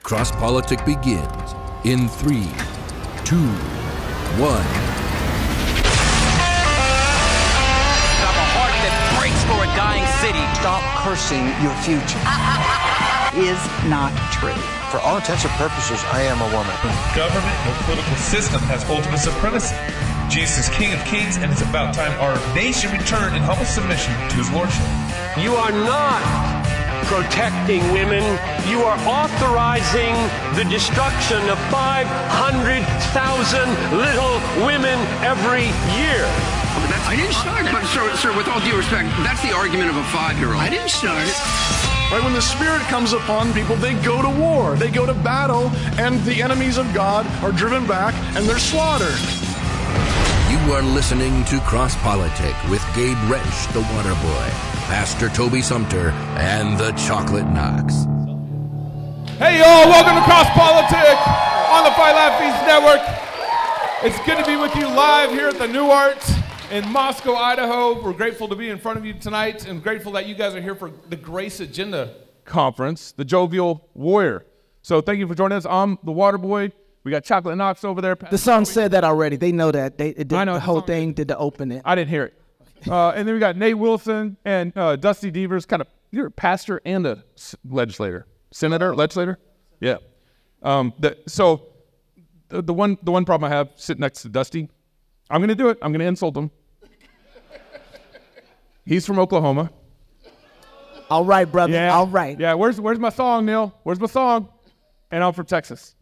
CrossPolitic begins in 3, 2, 1. I'm a heart that breaks for a dying city. Stop cursing your future. Is not true. For all intents and purposes, I am a woman. Government and the political system has ultimate supremacy. Jesus is King of Kings, and it's about time our nation returned in humble submission to his lordship. You are not protecting women. You are authorizing the destruction of 500,000 little women every year. I didn't start it, but sir, with all due respect, that's the argument of a 5-year-old. I didn't start it. Right, when the Spirit comes upon people, they go to war, they go to battle, and the enemies of God are driven back and they're slaughtered. You are listening to CrossPolitic with Gabe Wrench, the Water Boy, Pastor Toby Sumter, and the Chocolate Knox. Hey y'all, welcome to CrossPolitic on the Fight Laugh Feast Network. It's good to be with you live here at the New Arts in Moscow, Idaho. We're grateful to be in front of you tonight and grateful that you guys are here for the Grace Agenda Conference, the Jovial Warrior. So thank you for joining us. I'm the Water Boy. We got Chocolate Knox over there. The song said that already. They know that. They did I know, the whole thing, did the opening. I didn't hear it. And then we got Nate Wilson and Dusty Deevers, you're a pastor and a legislator. Senator? Legislator? Yeah. So the one problem I have sitting next to Dusty, I'm going to do it. I'm going to insult him. He's from Oklahoma. All right, brother. Yeah. All right. Yeah, where's my song, Neil? Where's my song? And I'm from Texas.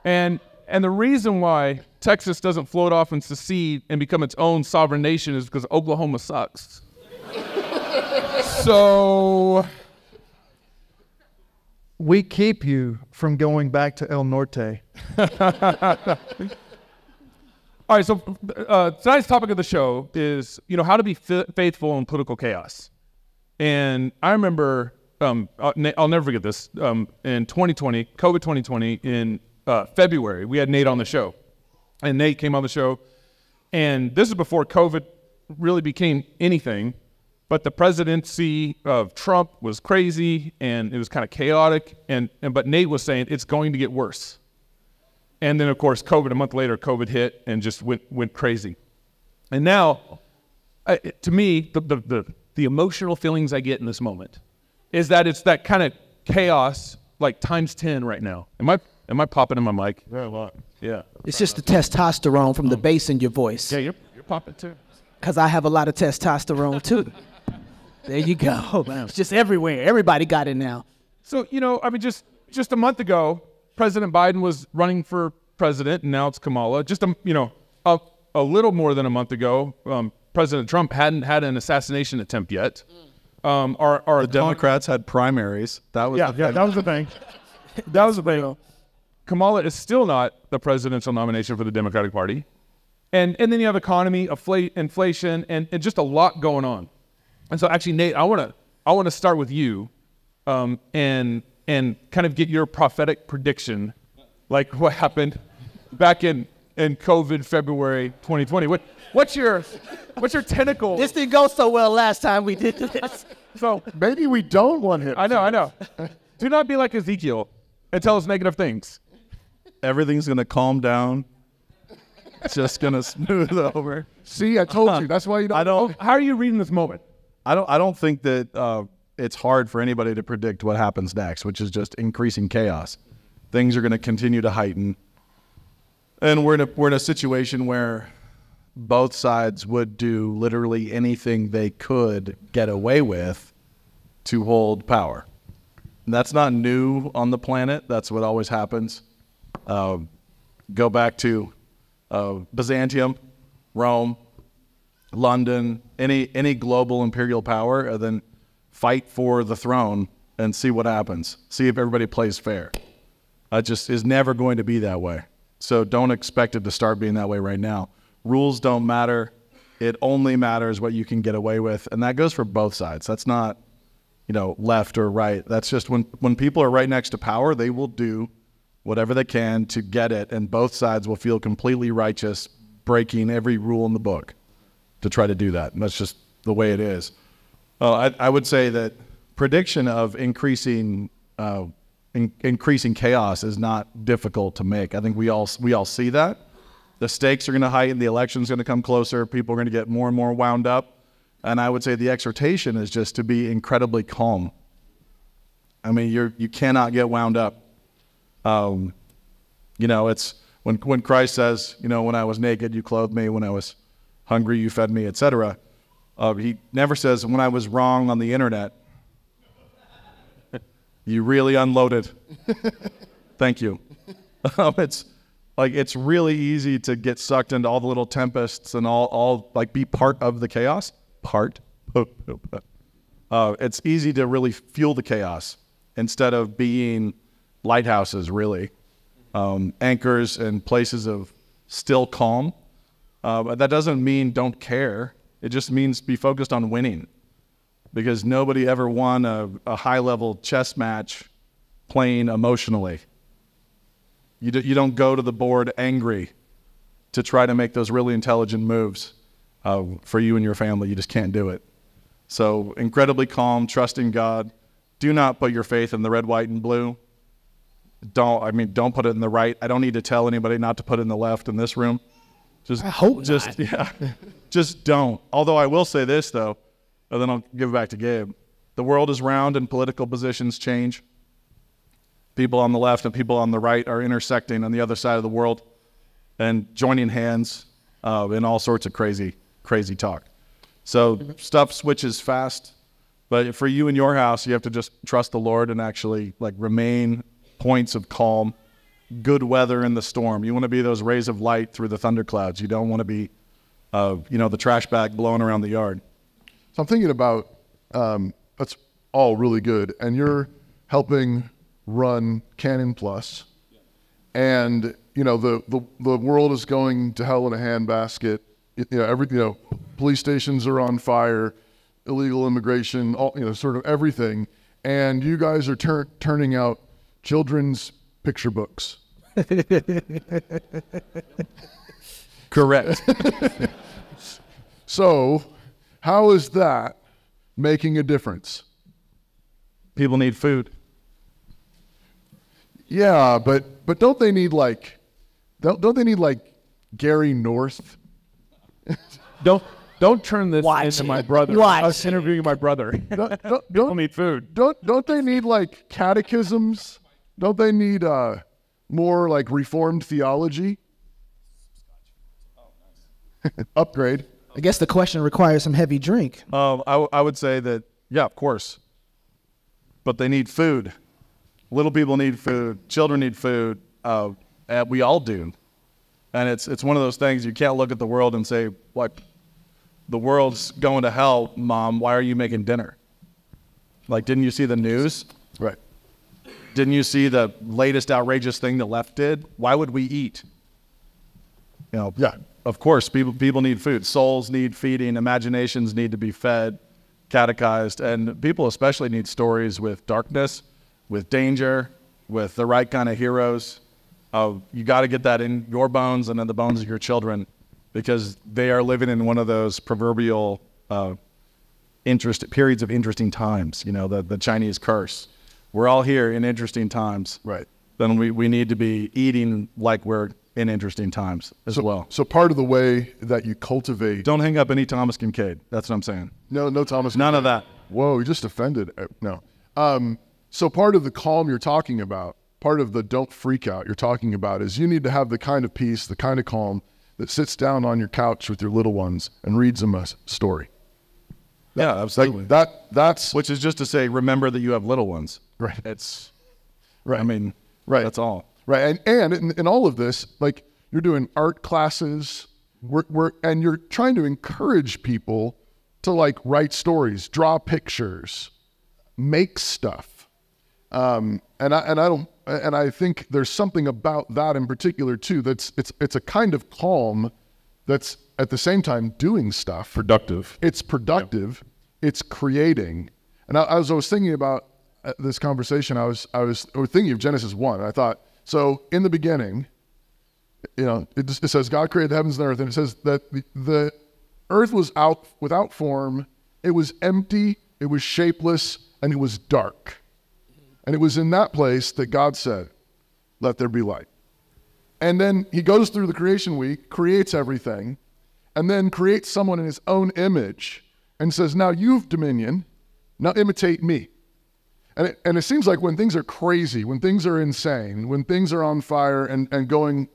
And the reason why Texas doesn't float off and secede and become its own sovereign nation is because Oklahoma sucks. So we keep you from going back to El Norte. All right, so tonight's topic of the show is, how to be faithful in political chaos. And I remember, I'll never forget this, in 2020, COVID 2020, in February, we had Nate on the show. And Nate came on the show, and this is before COVID really became anything, but the presidency of Trump was crazy, and it was kind of chaotic, but Nate was saying it's going to get worse. And then, of course, COVID, a month later, COVID hit and just went crazy. And now, to me, the emotional feelings I get in this moment is that it's that kind of chaos, like times 10 right now. Am I popping in my mic? Very a lot. Yeah. It's just the testosterone from the bass in your voice. Yeah, you're popping too. Because I have a lot of testosterone too. There you go. It's just everywhere. Everybody got it now. So, just a month ago, President Biden was running for president, and now it's Kamala. Just a little more than a month ago, President Trump hadn't had an assassination attempt yet. The Democrats had primaries. That was that was the thing. That was the thing. Kamala is still not the presidential nomination for the Democratic Party, and then you have economy, inflation, and just a lot going on. And so, actually, Nate, I want to start with you, and kind of get your prophetic prediction, like what happened back in COVID February 2020. What's your tentacle? This didn't go so well last time we did this. So maybe we don't want him. I know. Do not be like Ezekiel and tell us negative things. Everything's gonna calm down. It's just gonna smooth over. See, I told you. That's why you don't. How are you reading this moment? I don't think that it's hard for anybody to predict what happens next, which is just increasing chaos. Things are going to continue to heighten, and we're in a situation where both sides would do literally anything they could get away with to hold power. And that's not new on the planet. That's what always happens. Go back to Byzantium, Rome, London, any global imperial power, and then fight for the throne and see what happens. See if everybody plays fair. It just is never going to be that way. So don't expect it to start being that way right now. Rules don't matter. It only matters what you can get away with, and that goes for both sides. That's not, left or right. That's just when people are right next to power, they will do whatever they can to get it, and both sides will feel completely righteous, breaking every rule in the book to try to do that. And that's just the way it is. I would say that prediction of increasing increasing chaos is not difficult to make. I think we all see that. The stakes are going to heighten. The election's going to come closer. People are going to get more and more wound up. And I would say the exhortation is just to be incredibly calm. I mean, you cannot get wound up. It's when Christ says, when I was naked, you clothed me. When I was hungry, you fed me, etc. He never says, when I was wrong on the internet, you really unloaded. Thank you. It's really easy to get sucked into all the little tempests and all be part of the chaos. It's easy to really fuel the chaos instead of being lighthouses, really. Anchors and places of still calm. But that doesn't mean don't care. It just means be focused on winning. Because nobody ever won a high-level chess match playing emotionally. You don't go to the board angry to try to make those really intelligent moves for you and your family. You just can't do it. So incredibly calm, trusting God. Do not put your faith in the red, white, and blue. Don't put it in the right. I don't need to tell anybody not to put it in the left in this room. I hope not. Yeah, just don't. Although I will say this, though, and then I'll give it back to Gabe. The world is round and political positions change. People on the left and people on the right are intersecting on the other side of the world and joining hands in all sorts of crazy talk. So stuff switches fast, but for you in your house, you have to just trust the Lord and actually remain points of calm, good weather in the storm. You want to be those rays of light through the thunderclouds. You don't want to be, the trash bag blowing around the yard. So I'm thinking about, that's all really good. And you're helping run Canon Plus, and the world is going to hell in a handbasket. Police stations are on fire, illegal immigration, sort of everything. And you guys are turning out children's picture books. Correct. So, how is that making a difference? People need food. Yeah, but don't they need don't they need Gary North? Don't turn this into my brother. I was interviewing my brother. People need food. Don't they need catechisms? Don't they need more Reformed theology? Upgrade. I guess the question requires some heavy drink. I would say that, yeah, of course. But they need food. Little people need food. Children need food. We all do. And it's one of those things you can't look at the world and say, the world's going to hell, Mom. Why are you making dinner? Didn't you see the news? Right. Didn't you see the latest outrageous thing the left did? Why would we eat? Yeah. Of course, people need food. Souls need feeding. Imaginations need to be fed, catechized. And people especially need stories with darkness, with danger, with the right kind of heroes. You got to get that in your bones and in the bones of your children, because they are living in one of those proverbial periods of interesting times, the Chinese curse. We're all here in interesting times. Right. Then we need to be eating like we're in interesting times as well. So part of the way that you cultivate... Don't hang up any Thomas Kincaid. That's what I'm saying. No Thomas Kincaid. None of that. Whoa, you just offended. No. So part of the calm you're talking about, part of the don't freak out you're talking about, is you need to have the kind of peace, the kind of calm that sits down on your couch with your little ones and reads them a story. Yeah, absolutely. That's which is just to say, remember that you have little ones. Right. It's right. Right. That's all. Right. And in all of this, you're doing art classes, and you're trying to encourage people to write stories, draw pictures, make stuff. And I think there's something about that in particular too. It's a kind of calm that's at the same time doing stuff. Productive. It's productive. Yeah. It's creating. And I was thinking about this conversation. I was thinking of Genesis 1. And I thought, so in the beginning, it says God created the heavens and the earth, and it says that the earth was out without form. It was empty. It was shapeless, and it was dark. And it was in that place that God said, let there be light. And then he goes through the creation week, creates everything, and then creates someone in his own image and says, now you've dominion, now imitate me. And it seems like when things are crazy, when things are insane, when things are on fire and going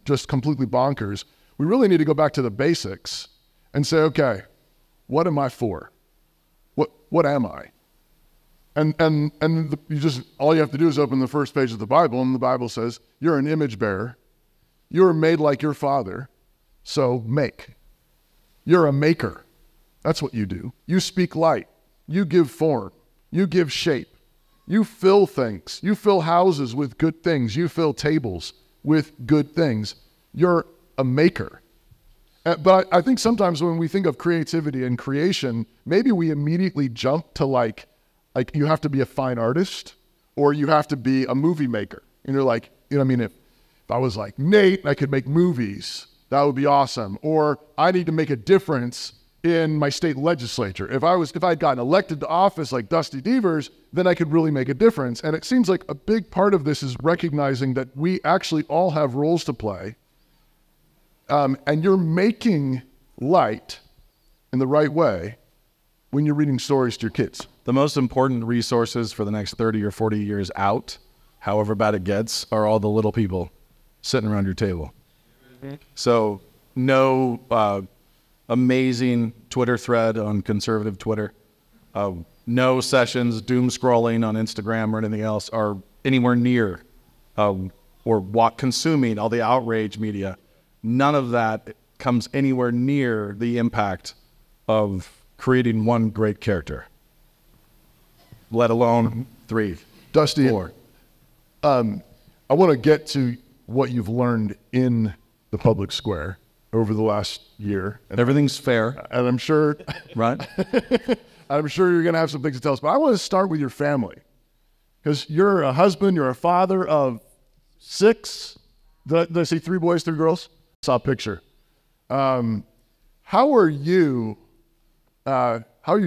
just completely bonkers, we really need to go back to the basics and say, okay, what am I for? What am I? All you have to do is open the first page of the Bible, and the Bible says, you're an image bearer. You're made like your Father, so make. You're a maker. That's what you do. You speak light. You give form. You give shape. You fill things. You fill houses with good things. You fill tables with good things. You're a maker. But I think sometimes when we think of creativity and creation, maybe we immediately jump to like you have to be a fine artist or you have to be a movie maker. And you're like, you know what I mean? If I was like Nate, I could make movies. That would be awesome. Or I need to make a difference in my state legislature. If I'd gotten elected to office like Dusty Deevers, then I could really make a difference. And it seems like a big part of this is recognizing that we actually all have roles to play. And you're making light in the right way when you're reading stories to your kids. The most important resources for the next 30 or 40 years out, however bad it gets, are all the little people sitting around your table. Mm-hmm. So no amazing Twitter thread on conservative Twitter, no sessions, doom scrolling on Instagram or anything else are anywhere near or consuming all the outrage media. None of that comes anywhere near the impact of creating one great character, let alone 3, Dusty, 4. I want to get to what you've learned in the public square over the last year. And everything's fair. And I'm sure, right? I'm sure you're going to have some things to tell us, but I want to start with your family because you're a husband, you're a father of 6. Did I say 3 boys, 3 girls? Saw a picture. How are you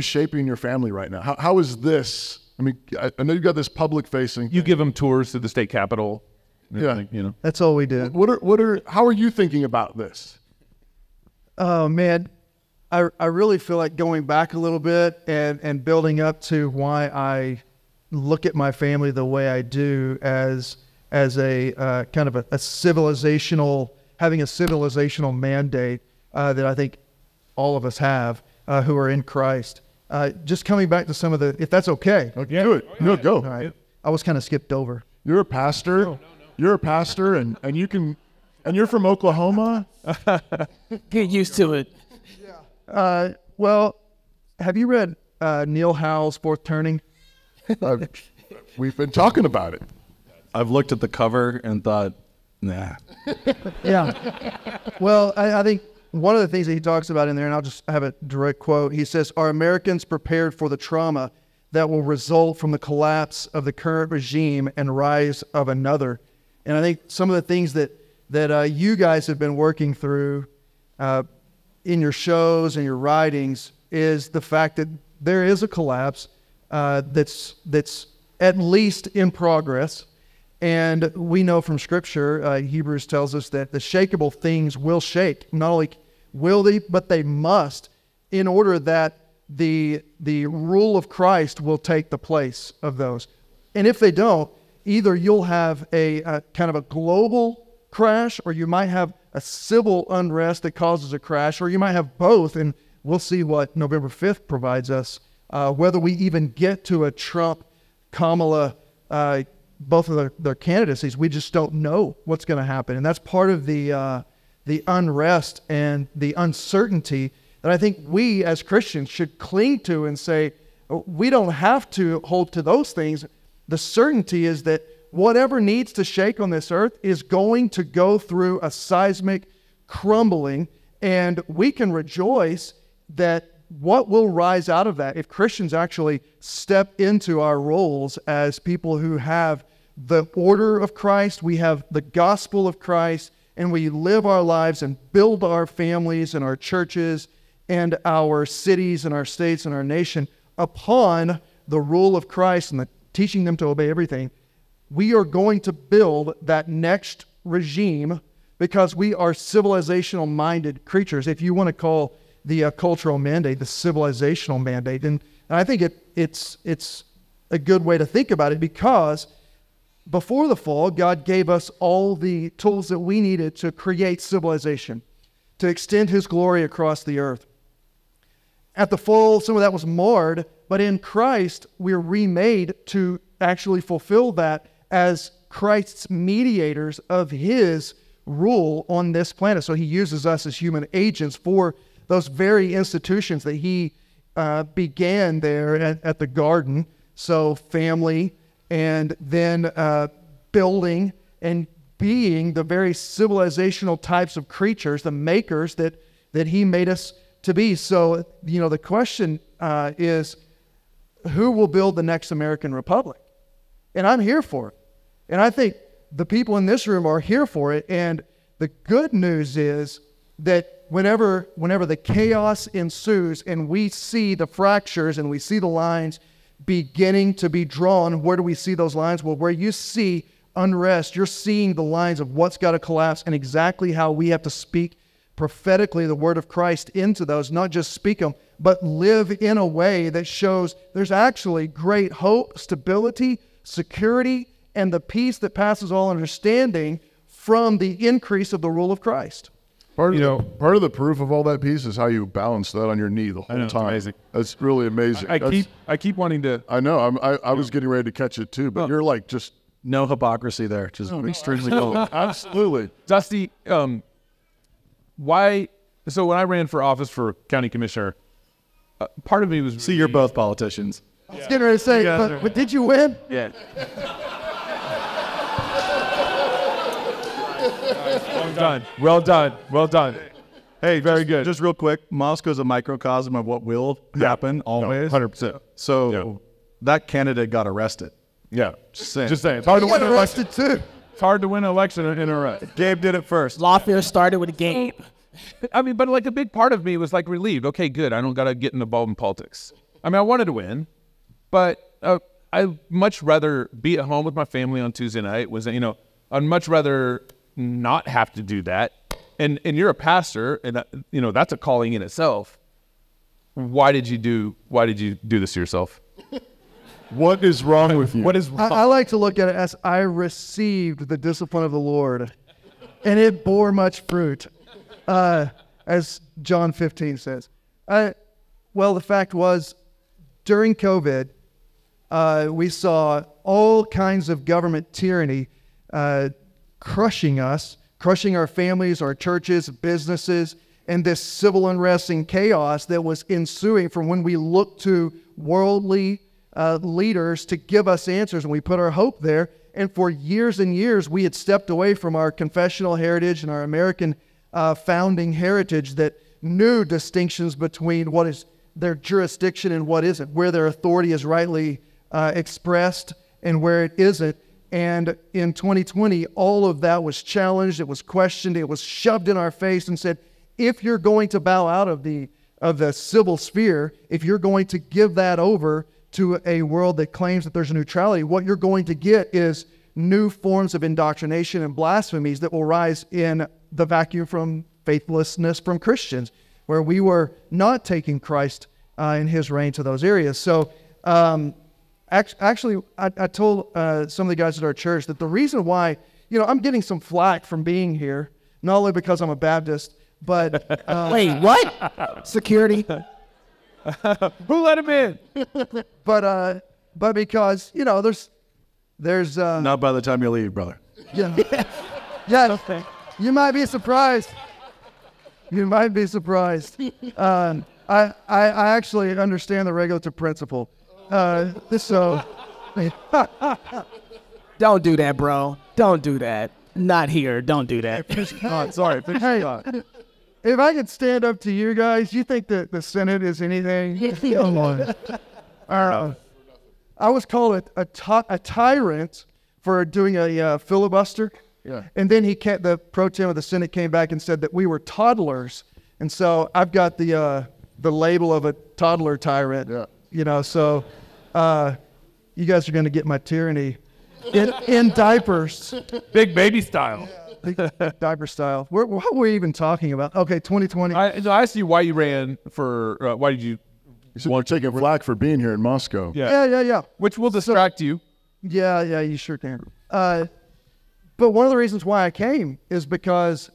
shaping your family right now? How is this? I mean, I know you've got this public facing. You give them tours to the state capitol. Yeah, you know. That's all we do. How are you thinking about this? Oh man, I really feel like going back a little bit and building up to why I look at my family the way I do as a kind of a civilizational, having a civilizational mandate that I think all of us have who are in Christ. Just coming back to some of the, if that's okay. Okay, do it. No, go. All right. I was kind of skipped over. You're a pastor. No. You're a pastor, and you're from Oklahoma. Get used to it. Yeah. Well, have you read Neil Howell's Fourth Turning? We've been talking about it. I've looked at the cover and thought, nah. Yeah. Well, I think one of the things that he talks about in there, and I'll just have a direct quote, he says, "Are Americans prepared for the trauma that will result from the collapse of the current regime and rise of another?" And I think some of the things that you guys have been working through in your shows and your writings is the fact that there is a collapse that's at least in progress. And we know from Scripture, Hebrews tells us that the shakeable things will shake. Not only will they, but they must, in order that the rule of Christ will take the place of those. And if they don't, either you'll have a kind of a global crash, or you might have a civil unrest that causes a crash, or you might have both, and we'll see what November 5th provides us, whether we even get to a Trump, Kamala, both of their candidacies. We just don't know what's going to happen. And that's part of the unrest and the uncertainty that I think we as Christians should cling to and say, we don't have to hold to those things. The certainty is that whatever needs to shake on this earth is going to go through a seismic crumbling, and we can rejoice that what will rise out of that, if Christians actually step into our roles as people who have the order of Christ, we have the gospel of Christ, and we live our lives and build our families and our churches and our cities and our states and our nation upon the rule of Christ and the teaching them to obey everything. We are going to build that next regime because we are civilizational-minded creatures. If you want to call the cultural mandate the civilizational mandate, and I think it's a good way to think about it, because before the fall, God gave us all the tools that we needed to create civilization, to extend His glory across the earth. At the fall, some of that was marred, but in Christ, we're remade to actually fulfill that as Christ's mediators of His rule on this planet. So He uses us as human agents for those very institutions that He began there at the garden. So family, and then building and being the very civilizational types of creatures, the makers that He made us to be. So, the question is, who will build the next American Republic? And I'm here for it. And I think the people in this room are here for it. And the good news is that whenever the chaos ensues and we see the fractures and we see the lines beginning to be drawn, where do we see those lines? Well, where you see unrest, you're seeing the lines of what's got to collapse and exactly how we have to speak prophetically the word of Christ into those, not just speak them, but live in a way that shows there's actually great hope, stability, security, and the peace that passes all understanding from the increase of the rule of Christ. Part of the proof of all that peace is how you balance that on your knee the whole time. Amazing. That's really amazing. I keep wanting to. I know. I was getting ready to catch it too, but you're like just no hypocrisy there. Just extremely cool. Absolutely. Dusty, why? So when I ran for office for county commissioner, part of me was. See, you're both politicians. I was getting ready to say, but did you win? Yeah. Well done. Hey, very good. Just real quick, Moscow's a microcosm of what will happen always. 100%. So that candidate got arrested. Yeah. Just saying. It's hard to win an election too. It's hard to win an election in a arrest. Gabe did it first. Lawfare started with Gabe. I mean, but like a big part of me was like relieved. Okay, good. I don't got to get involved in politics. I mean, I wanted to win, but I'd much rather be at home with my family on Tuesday night. I'd much rather not have to do that. And you're a pastor, and that's a calling in itself. Why did you do this to yourself? What is wrong with you? What is wrong? I like to look at it as I received the discipline of the Lord, and it bore much fruit, as John 15 says. Well, the fact was, during COVID, we saw all kinds of government tyranny crushing us, crushing our families, our churches, businesses, and this civil unrest and chaos that was ensuing from when we looked to worldly leaders to give us answers, and we put our hope there. And for years and years, we had stepped away from our confessional heritage and our American founding heritage that knew distinctions between what is their jurisdiction and what isn't, where their authority is rightly expressed and where it isn't. And in 2020, all of that was challenged, it was questioned, it was shoved in our face and said, if you're going to bow out of the civil sphere, if you're going to give that over to a world that claims that there's a neutrality, what you're going to get is new forms of indoctrination and blasphemies that will rise in the vacuum from faithlessness from Christians, where we were not taking Christ in His reign to those areas. So actually, I told some of the guys at our church that the reason why, I'm getting some flack from being here, not only because I'm a Baptist, but... Wait, what? Security? Who let him in? But because, there's... Not by the time you leave, brother. Yeah, you might be surprised. You might be surprised. I actually understand the regulative principle. So... Don't do that, bro. Don't do that. Not here. Don't do that. Sorry. If I could stand up to you guys, you think that the Senate is anything? Come on. I was called a tyrant for doing a filibuster. Yeah. And then the pro tem of the Senate came back and said that we were toddlers. And so I've got the label of a toddler tyrant. Yeah. So you guys are going to get my tyranny in diapers. Big baby style. Big diaper style. What were we even talking about? Okay, 2020. I asked you why you ran for, why did you? Want to take a flack for being here in Moscow. Yeah. Which will distract you. Yeah, you sure can. But one of the reasons why I came is because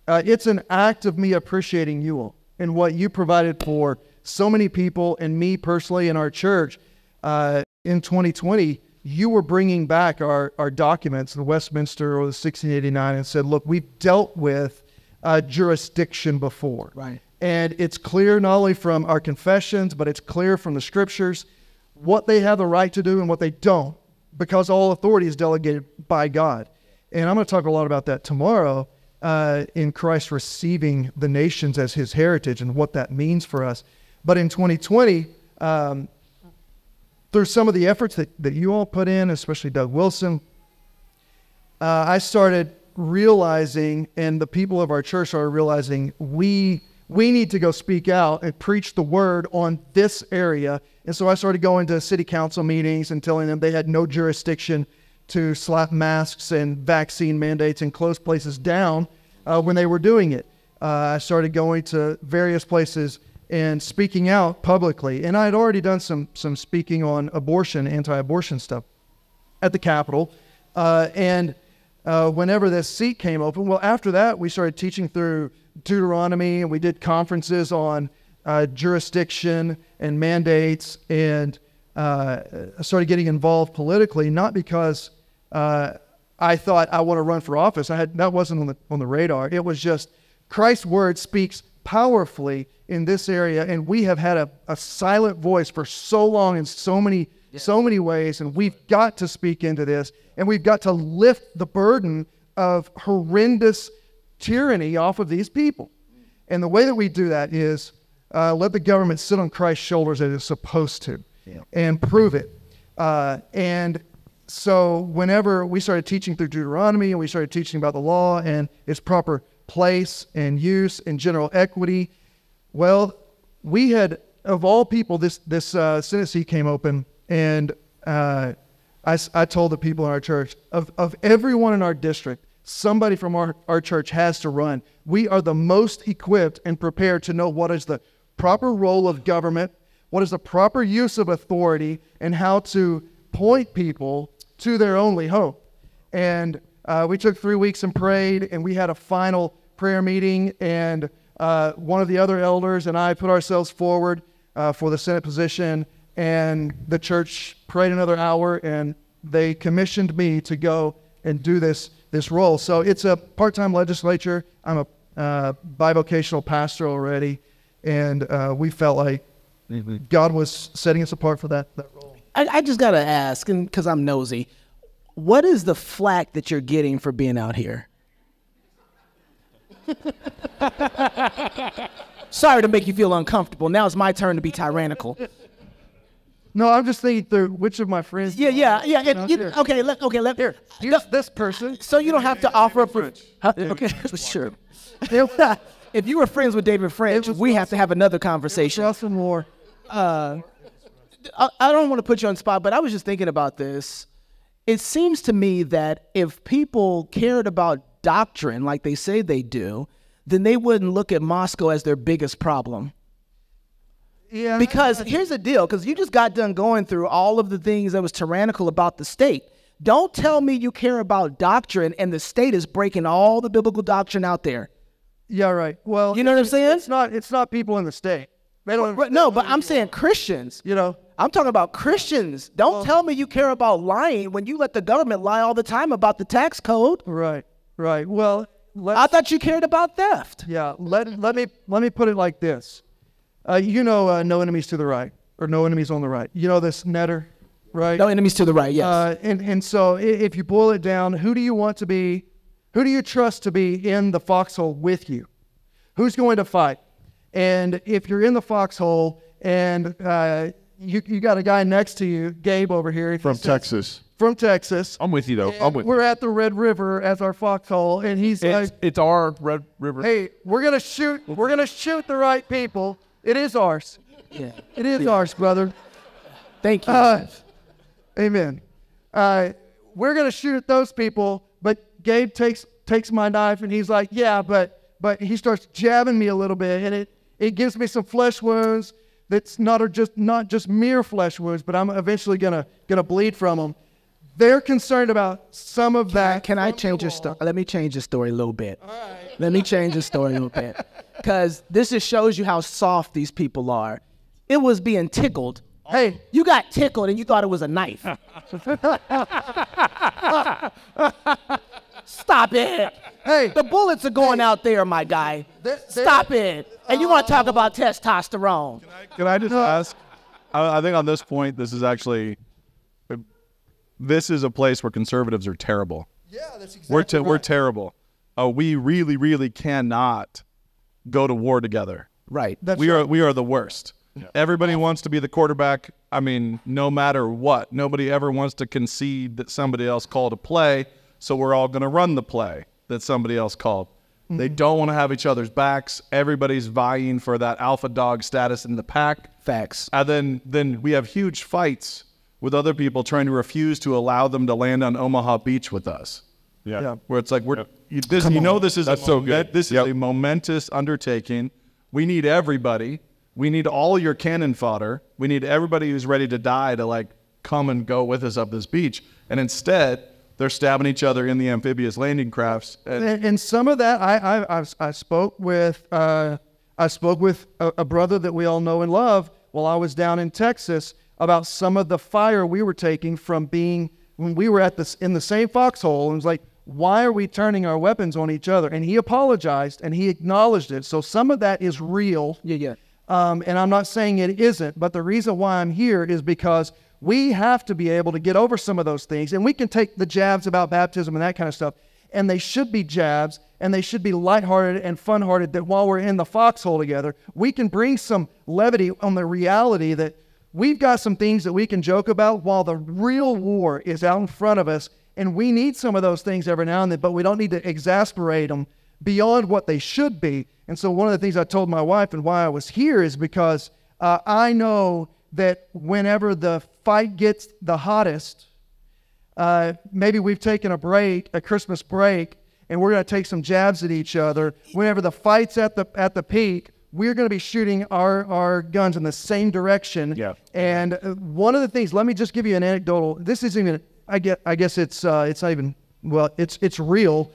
it's an act of me appreciating you all and what you provided for so many people and me personally in our church. In 2020, you were bringing back our documents, the Westminster or the 1689, and said, look, we've dealt with jurisdiction before. Right. And it's clear not only from our confessions, but it's clear from the scriptures what they have the right to do and what they don't, because all authority is delegated by God. And I'm going to talk a lot about that tomorrow in Christ receiving the nations as his heritage and what that means for us. But in 2020, through some of the efforts that you all put in, especially Doug Wilson, I started realizing, and the people of our church are realizing, we need to go speak out and preach the word on this area. And so I started going to city council meetings and telling them they had no jurisdiction to slap masks and vaccine mandates and close places down when they were doing it. I started going to various places and speaking out publicly. And I had already done some speaking on abortion, anti-abortion stuff at the Capitol. Whenever this seat came open, well, after that, we started teaching through Deuteronomy, and we did conferences on jurisdiction and mandates, and started getting involved politically, not because I thought I want to run for office. That wasn't on the radar. It was just Christ's word speaks powerfully in this area, and we have had a silent voice for so long in so many ways, and we've got to speak into this, and we've got to lift the burden of horrendous tyranny off of these people. And the way that we do that is let the government sit on Christ's shoulders as it's supposed to, and prove it. And so whenever we started teaching through Deuteronomy, and we started teaching about the law and its proper place and use and general equity, well, we had, of all people, this Senate seat came open, and I told the people in our church, of everyone in our district, somebody from our church has to run. We are the most equipped and prepared to know what is the proper role of government, what is the proper use of authority, and how to point people to their only hope. And we took 3 weeks and prayed, and we had a final prayer meeting, and one of the other elders and I put ourselves forward for the Senate position, and the church prayed another hour, and they commissioned me to go and do this role. So it's a part-time legislature. I'm a bivocational pastor already, and we felt like God was setting us apart for that role. I just got to ask, because I'm nosy, what is the flack that you're getting for being out here? Sorry to make you feel uncomfortable. Now it's my turn to be tyrannical. No, I'm just thinking through which of my friends. Yeah. Okay, Here, here's this person. So you don't have to offer up. Okay, sure. If you were friends with David French, we have to have another conversation. Justin Moore. I don't want to put you on the spot, but I was just thinking about this. It seems to me that if people cared about doctrine like they say they do, then they wouldn't look at Moscow as their biggest problem. Yeah. Because here's the deal, because you just got done going through all of the things that was tyrannical about the state. Don't tell me you care about doctrine and the state is breaking all the biblical doctrine out there. Yeah, right. Well, you know what I'm saying? It's not people in the state. They don't. No, but I'm saying Christians. You know, I'm talking about Christians. Don't tell me you care about lying when you let the government lie all the time about the tax code. Right. Well, I thought you cared about theft. Yeah. Let me put it like this. No enemies to the right, or no enemies on the right. You know this netter, right? No enemies to the right. Yes. And so if you boil it down, who do you want to be? Who do you trust to be in the foxhole with you? Who's going to fight? And if you're in the foxhole and you got a guy next to you, Gabe over here. From Texas. From Texas. I'm with you, though. We're at the Red River as our foxhole, and it's our Red River. Hey, we're gonna shoot the right people. It is ours. Yeah. It is ours, brother. Thank you. Amen. We're going to shoot at those people, but Gabe takes my knife and he's like, yeah, but he starts jabbing me a little bit, and it gives me some flesh wounds that's not just mere flesh wounds, but I'm eventually gonna bleed from them. They're concerned about some of that. Can I change your story? Let me change the story a little bit. All right. Let me change the story a little bit. Because this just shows you how soft these people are. It was being tickled. Hey, you got tickled and you thought it was a knife. Stop it. Hey, the bullets are going out there, my guy. Stop it. And you want to talk about testosterone. Can I just ask? I think on this point, this is a place where conservatives are terrible. Yeah, that's exactly right. We're terrible. We really, really cannot go to war together. Right. We are the worst. Yeah. Everybody wants to be the quarterback. I mean, no matter what. Nobody ever wants to concede that somebody else called a play, so we're all going to run the play that somebody else called. Mm-hmm. They don't want to have each other's backs. Everybody's vying for that alpha dog status in the pack. Facts. And then we have huge fights with other people trying to refuse to allow them to land on Omaha Beach with us. Yeah. Where it's like, this is this is a momentous undertaking. We need everybody. We need all your cannon fodder. We need everybody who's ready to die to come and go with us up this beach. And instead, they're stabbing each other in the amphibious landing crafts. And some of that, I spoke with a brother that we all know and love while I was down in Texas about some of the fire we were taking from being when we were in the same foxhole. And it was like, why are we turning our weapons on each other? And he apologized and he acknowledged it. So some of that is real. Yeah. And I'm not saying it isn't, but the reason why I'm here is because we have to be able to get over some of those things. And we can take the jabs about baptism and that kind of stuff, and they should be jabs, and they should be lighthearted and fun-hearted, that while we're in the foxhole together, we can bring some levity on the reality that we've got some things that we can joke about while the real war is out in front of us, and we need some of those things every now and then, but we don't need to exasperate them beyond what they should be. And so one of the things I told my wife and why I was here is because I know that whenever the fight gets the hottest, maybe we've taken a Christmas break, and we're going to take some jabs at each other. Whenever the fight's at the peak, we're going to be shooting our guns in the same direction. Yeah. And one of the things, let me just give you an anecdotal. This isn't even, I guess it's not even, well, it's real.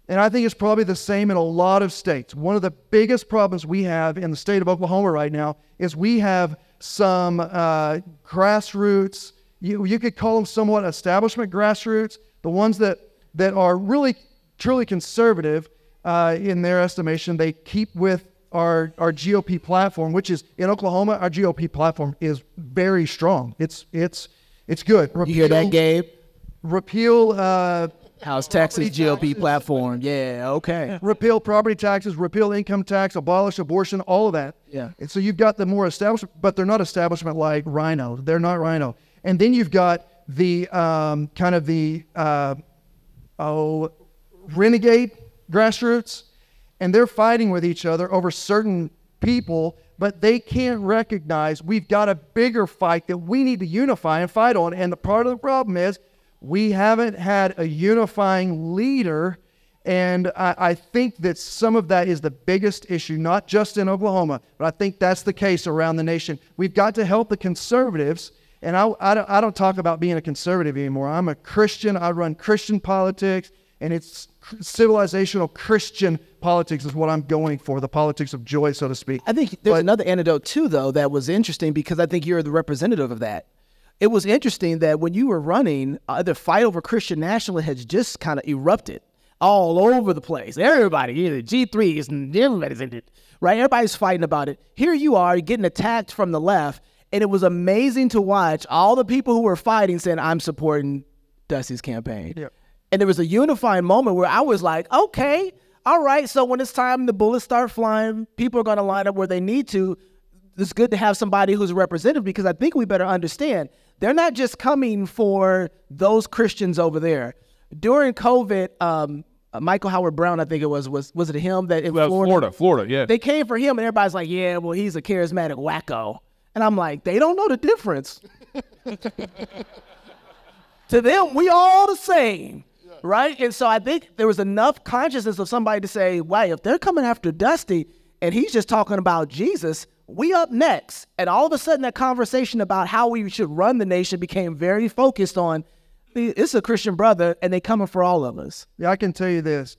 And I think it's probably the same in a lot of states. One of the biggest problems we have in the state of Oklahoma right now is we have some grassroots, you could call them somewhat establishment grassroots, the ones that are really, truly conservative in their estimation. They keep with our GOP platform, which is, in Oklahoma, our GOP platform is very strong. It's good. You hear that, Gabe? Repeal... How's Texas GOP platform? Yeah, okay. Repeal property taxes, repeal income tax, abolish abortion, all of that. Yeah. And so you've got the more establishment, but they're not establishment like Rhino. They're not Rhino. And then you've got the renegade grassroots, and they're fighting with each other over certain people, but they can't recognize we've got a bigger fight that we need to unify and fight on. And the part of the problem is we haven't had a unifying leader, and I think that some of that is the biggest issue, not just in Oklahoma, but I think that's the case around the nation. We've got to help the conservatives, and I don't talk about being a conservative anymore. I'm a Christian. I run Christian politics, and it's civilizational Christian politics is what I'm going for, the politics of joy, so to speak. I think there's another anecdote, too, though, that was interesting because I think you're the representative of that. It was interesting that when you were running, the fight over Christian nationalism has just kind of erupted all over the place. Everybody, the G3s, and everybody's in it, right? Everybody's fighting about it. Here you are getting attacked from the left, and it was amazing to watch all the people who were fighting saying, I'm supporting Dusty's campaign. Yep. And there was a unifying moment where I was like, okay, all right, so when it's time the bullets start flying, people are going to line up where they need to. It's good to have somebody who's a representative because I think we better understand they're not just coming for those Christians over there. During COVID, Michael Howard Brown, I think it was it him that in Florida, yeah. They came for him and everybody's like, yeah, well, he's a charismatic wacko. And I'm like, they don't know the difference. To them, we all the same, right? And so I think there was enough consciousness of somebody to say, wow, if they're coming after Dusty and he's just talking about Jesus, we up next. And all of a sudden that conversation about how we should run the nation became very focused on, it's a Christian brother and they coming for all of us. Yeah, I can tell you this.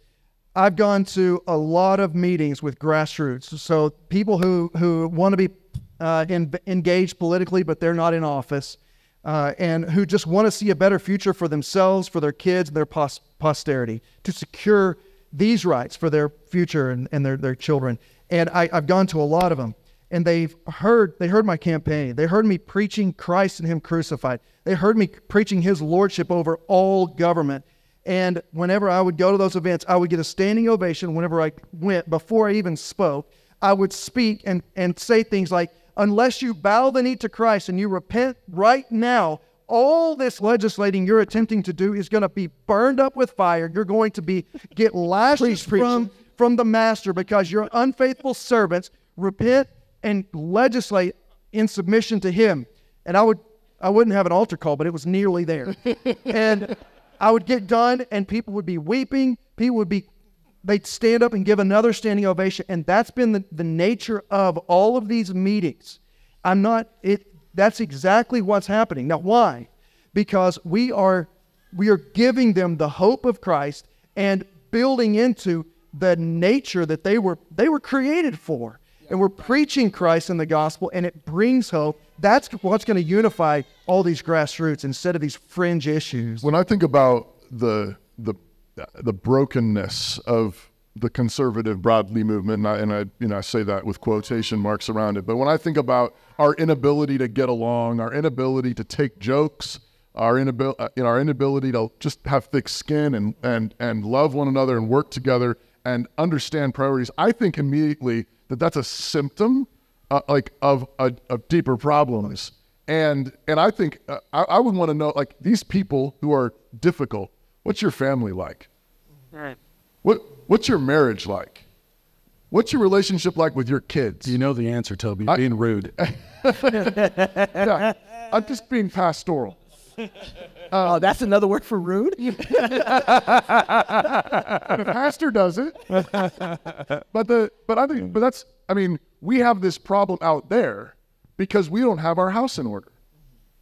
I've gone to a lot of meetings with grassroots. So people who want to be engaged politically, but they're not in office, and who just want to see a better future for themselves, for their kids, and their posterity, to secure these rights for their future and their children. And I've gone to a lot of them, and they heard my campaign. They heard me preaching Christ and Him crucified. They heard me preaching His lordship over all government. And whenever I would go to those events, I would get a standing ovation whenever I went. Before I even spoke, I would speak and say things like, unless you bow the knee to Christ and you repent right now, all this legislating you're attempting to do is going to be burned up with fire. You're going to get lashes from the master because you're unfaithful servants. Repent and legislate in submission to Him. And I wouldn't have an altar call, but it was nearly there. And I would get done and people would be weeping. They'd stand up and give another standing ovation. And that's been the nature of all of these meetings. That's exactly what's happening. Now, why? Because we are giving them the hope of Christ and building into the nature that they were created for. And we're preaching Christ in the gospel, and it brings hope. That's what's going to unify all these grassroots instead of these fringe issues. When I think about the brokenness of the conservative broadly movement, and I say that with quotation marks around it, but when I think about our inability to get along, our inability to take jokes, our inability to just have thick skin and love one another and work together and understand priorities, I think immediately that's a symptom of deeper problems. And I think I would want to know, like, these people who are difficult, what's your family like? Right. What's your marriage like? What's your relationship like with your kids? You know the answer, Toby. Being rude. Yeah, I'm just being pastoral. Oh, that's another word for rude? The pastor does it. We have this problem out there because we don't have our house in order.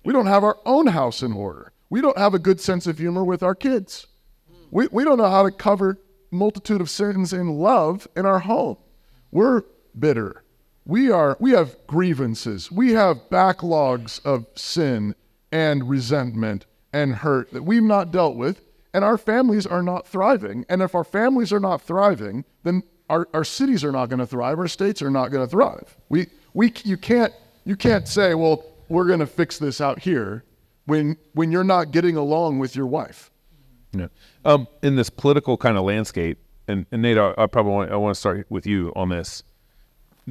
We don't have our own house in order. We don't have a good sense of humor with our kids. We don't know how to cover multitude of sins in love in our home. We're bitter. We have grievances. We have backlogs of sin and resentment and hurt that we've not dealt with, and our families are not thriving. And if our families are not thriving, then our cities are not going to thrive. Our states are not going to thrive. You can't say, well, we're going to fix this out here when you're not getting along with your wife. Yeah. In this political kind of landscape, and Nate, I want to start with you on this.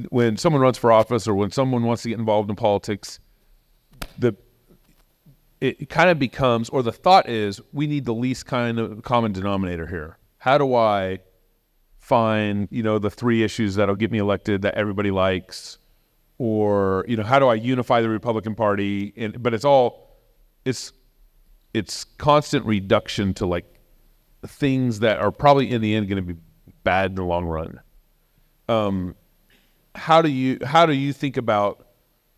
When someone runs for office or when someone wants to get involved in politics, it kind of becomes, or the thought is, we need the least kind of common denominator here. How do I find, the 3 issues that'll get me elected that everybody likes? Or, how do I unify the Republican Party? But it's constant reduction to like things that are probably in the end going to be bad in the long run. How do you think about,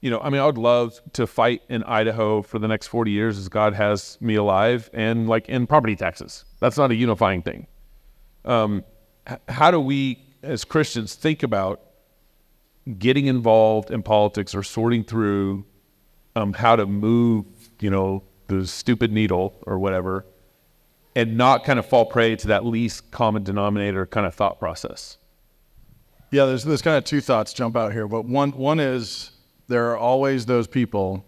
I would love to fight in Idaho for the next 40 years as God has me alive, and like in property taxes. That's not a unifying thing. How do we as Christians think about getting involved in politics or sorting through how to move, the stupid needle or whatever, and not kind of fall prey to that least common denominator kind of thought process? Yeah, there's kind of 2 thoughts jump out here, but one is there are always those people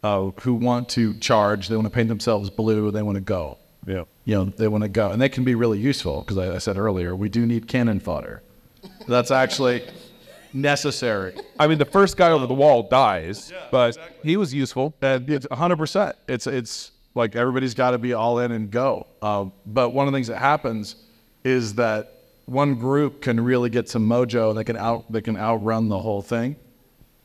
who want to charge. They want to paint themselves blue. They want to go. Yeah. They want to go, and they can be really useful because I said earlier we do need cannon fodder. That's actually necessary. The first guy over the wall dies, but he was useful. And it's 100%. It's like everybody's got to be all in and go. But one of the things that happens is that one group can really get some mojo. They can outrun the whole thing.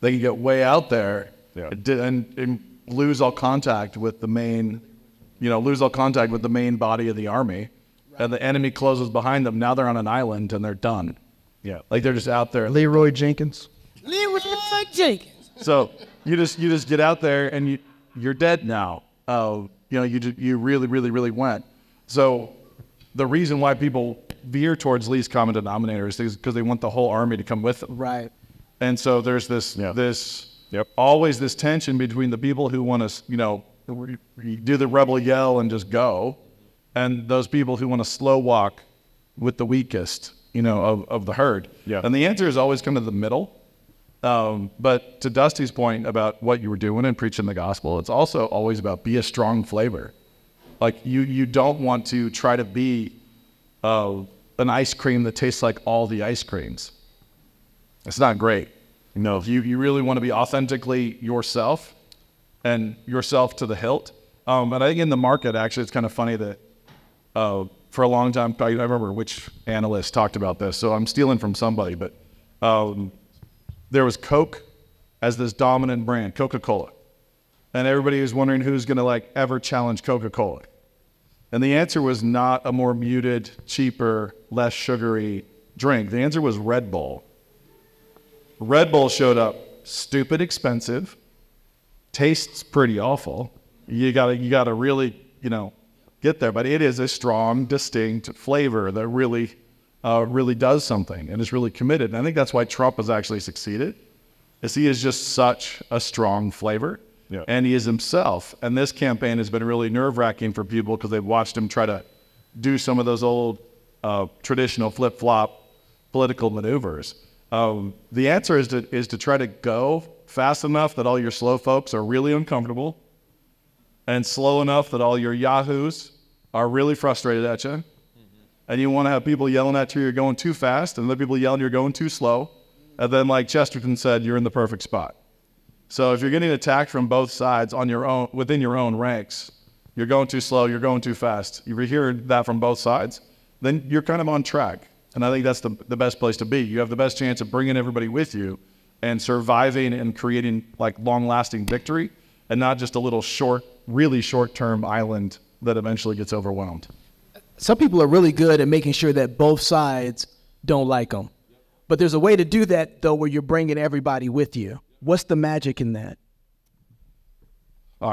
They can get way out there and lose all contact with the main lose all contact with the main body of the army, and the enemy closes behind them. Now they're on an island and they're done. Yeah, like they're just out there. Leroy Jenkins. Leroy Jenkins. So you just get out there and you're dead now. You really went. So the reason why people veer towards least common denominators is because they want the whole army to come with them. Right. And so there's always this tension between the people who want to, do the rebel yell and just go, and those people who want to slow walk with the weakest, of the herd. Yeah. And the answer is always come to the middle. But to Dusty's point about what you were doing and preaching the gospel, it's also always about be a strong flavor. Like you don't want to try to be an ice cream that tastes like all the ice creams. It's not great. If you really want to be authentically yourself and yourself to the hilt. But I think in the market, actually, it's kind of funny that for a long time, I remember which analyst talked about this, so I'm stealing from somebody, but there was Coke as this dominant brand, Coca-Cola. And everybody was wondering who's going to ever challenge Coca-Cola. And the answer was not a more muted, cheaper, less sugary drink. The answer was Red Bull. Red Bull showed up stupid expensive, tastes pretty awful. You gotta really, get there. But it is a strong, distinct flavor that really does something and is really committed. And I think that's why Trump has actually succeeded, is he is just such a strong flavor. Yeah. And he is himself. And this campaign has been really nerve-wracking for people because they've watched him try to do some of those old traditional flip-flop political maneuvers. The answer is to try to go fast enough that all your slow folks are really uncomfortable, and slow enough that all your yahoos are really frustrated at you. And you want to have people yelling at you, you're going too fast, and other people yelling you're going too slow. And then, like Chesterton said, you're in the perfect spot. So if you're getting attacked from both sides on your own, within your own ranks, you're going too slow, you're going too fast. If you hear that from both sides, then you're kind of on track. And I think that's the best place to be. You have the best chance of bringing everybody with you and surviving and creating long-lasting victory, and not just a little really short-term island that eventually gets overwhelmed. Some people are really good at making sure that both sides don't like them. But there's a way to do that, though, where you're bringing everybody with you. What's the magic in that?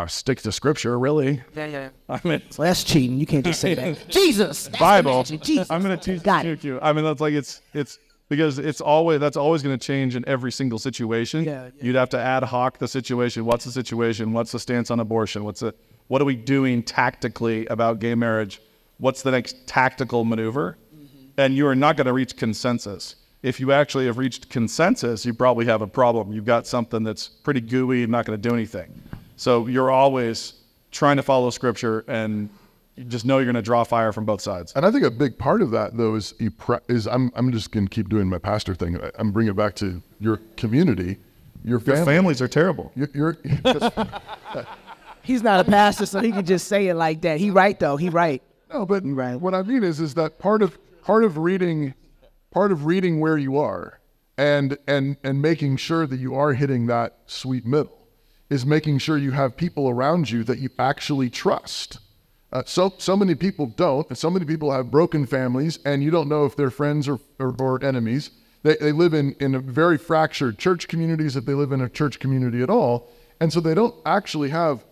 Stick to scripture, really. Yeah. I mean, well, that's cheating. You can't just say that. Jesus, Bible. Jesus. I'm going to teach you. I mean, that's it's because that's always going to change in every single situation. Yeah. You'd have to ad hoc the situation. What's the situation? What's the stance on abortion? What are we doing tactically about gay marriage? What's the next tactical maneuver? Mm-hmm. And you are not going to reach consensus. If you actually have reached consensus, you probably have a problem. You've got something that's pretty gooey and not going to do anything. So you're always trying to follow scripture, and you just know you're going to draw fire from both sides. And I think a big part of that, though, is I'm just going to keep doing my pastor thing. I'm bringing it back to your community, your family. Your families are terrible. He's not a pastor, so he can just say it like that. He right, though. He right. No, but what I mean is that part of reading where you are and making sure that you are hitting that sweet middle is making sure you have people around you that you actually trust. So many people don't, and so many people have broken families, and you don't know if they're friends or enemies. They live in a very fractured church communities, if they live in a church community at all, and so they don't actually have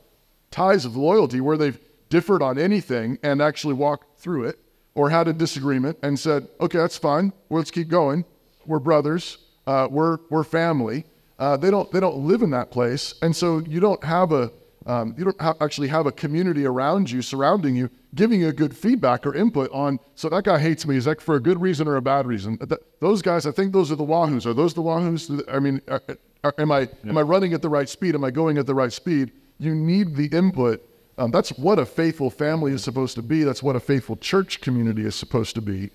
ties of loyalty where they've differed on anything and actually walked through it, or had a disagreement and said, okay, that's fine, well, let's keep going. We're brothers, we're family. They don't live in that place, and so you don't actually have a community around you, surrounding you, giving you good feedback or input on. So that guy hates me. Is that for a good reason or a bad reason? Those guys, I think those are the wahoos. Are those the wahoos? I mean, am I running at the right speed? Am I going at the right speed? You need the input. That's what a faithful family is supposed to be. That's what a faithful church community is supposed to be.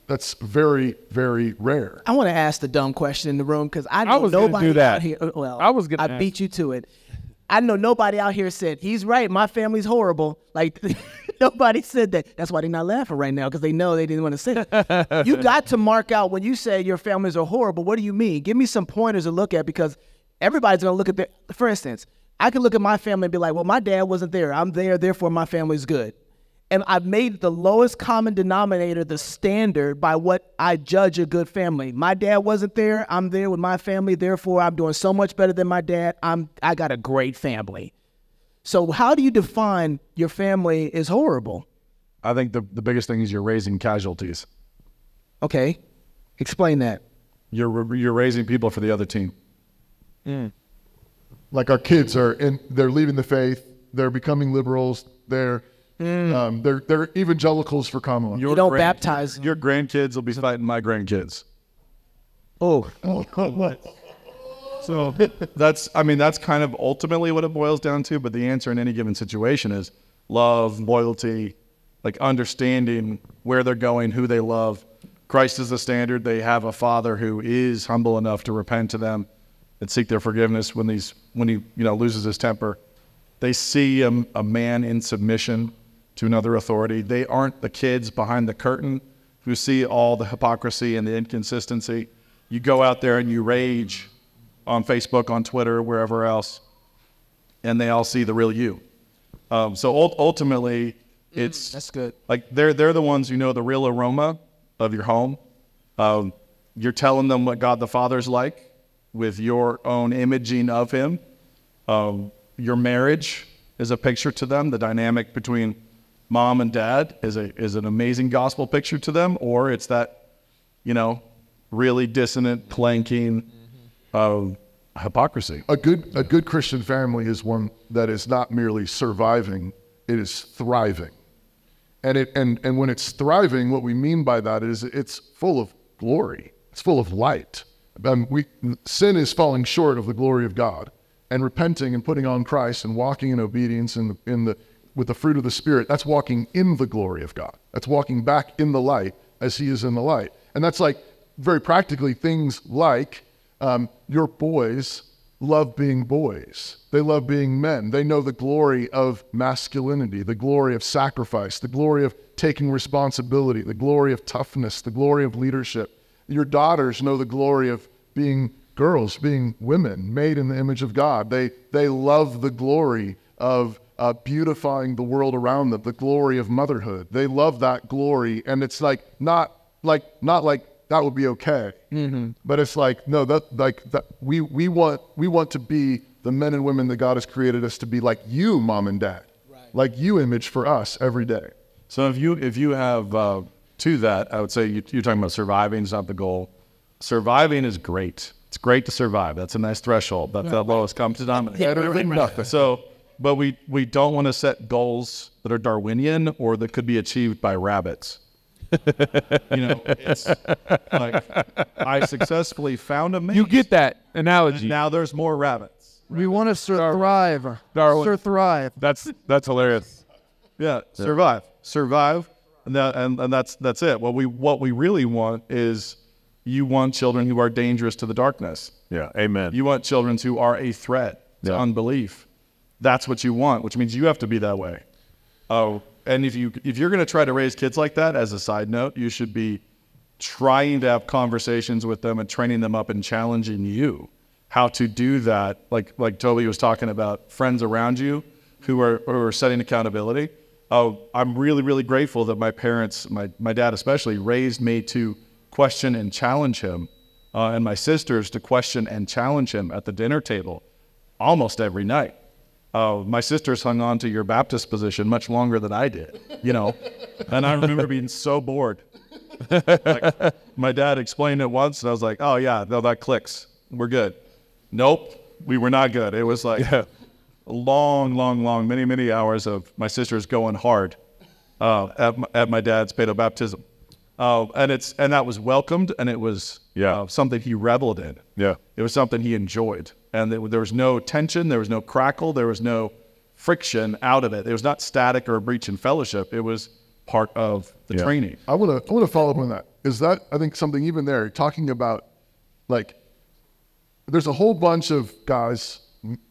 That's very, very rare. I want to ask the dumb question in the room, because I know nobody out here. Well, I beat you to it. I know nobody out here said, he's right, my family's horrible. Like, nobody said that. That's why they're not laughing right now, because they know they didn't want to say it. You got to mark out when you say your families are horrible. What do you mean? Give me some pointers to look at, because everybody's going to look at for instance, I can look at my family and be like, well, my dad wasn't there. I'm there, therefore my family's good. And I've made the lowest common denominator the standard by what I judge a good family. My dad wasn't there. I'm there with my family. Therefore, I'm doing so much better than my dad. I got a great family. So how do you define your family is horrible? I think the biggest thing is you're raising casualties. Okay. Explain that. You're raising people for the other team. Like our kids they're leaving the faith. They're becoming liberals. They're evangelicals for Kamala. You don't baptize. Your grandkids will be fighting my grandkids. Oh, what? So that's kind of ultimately what it boils down to. But the answer in any given situation is love, loyalty, like understanding where they're going, who they love. Christ is the standard. They have a father who is humble enough to repent to them and seek their forgiveness when he loses his temper. They see a man in submission to another authority. They aren't the kids behind the curtain who see all the hypocrisy and the inconsistency. You go out there and you rage on Facebook, on Twitter, wherever else, and they all see the real you. So ultimately, it's that's good. Like they're the ones who know the real aroma of your home. You're telling them what God the Father's like with your own imaging of him. Your marriage is a picture to them. The dynamic between mom and dad is an amazing gospel picture to them, or it's that, really dissonant, clanking hypocrisy. A good Christian family is one that is not merely surviving, it is thriving. And when it's thriving, what we mean by that is it's full of glory. It's full of light. Sin is falling short of the glory of God, and repenting and putting on Christ and walking in obedience with the fruit of the Spirit, that's walking in the glory of God. That's walking back in the light as he is in the light. And that's like, very practically, things like your boys love being boys. They love being men. They know the glory of masculinity, the glory of sacrifice, the glory of taking responsibility, the glory of toughness, the glory of leadership. Your daughters know the glory of being girls, being women made in the image of God. They love the glory of beautifying the world around them, the glory of motherhood. They love that glory, and it's like not like that would be okay, but it's like no, we want to be the men and women that God has created us to be, like you, mom and dad, like you image for us every day. So if you have to that, I would say you're talking about surviving is not the goal. Surviving is great. It's great to survive. That's a nice threshold. That's the lowest common denominator. So, but we don't want to set goals that are Darwinian or that could be achieved by rabbits. It's like I successfully found a mate. You get that analogy. Now there's more rabbits. We want to thrive. Darwin. Thrive. That's hilarious. Yeah, survive, and that's it. What we really want is you want children who are dangerous to the darkness. Yeah, amen. You want children who are a threat to unbelief. That's what you want, which means you have to be that way. And if you're going to try to raise kids like that, as a side note, you should be trying to have conversations with them and training them up and challenging you how to do that. Like Toby was talking about, friends around you who are setting accountability. I'm really, really grateful that my parents, my dad especially, raised me to question and challenge him, and my sisters to question and challenge him at the dinner table almost every night. My sisters hung on to your Baptist position much longer than I did, and I remember being so bored. Like, my dad explained it once, and I was like, oh yeah, no, that clicks. We're good. Nope, we were not good. It was like long, many hours of my sisters going hard at my dad's paedobaptism. And that was welcomed, and it was something he reveled in. Yeah, it was something he enjoyed, and there was no tension, there was no crackle, there was no friction out of it. It was not static or a breach in fellowship. It was part of the training. I want to follow up on that. Is that, I think, something even there talking about, like, there's a whole bunch of guys,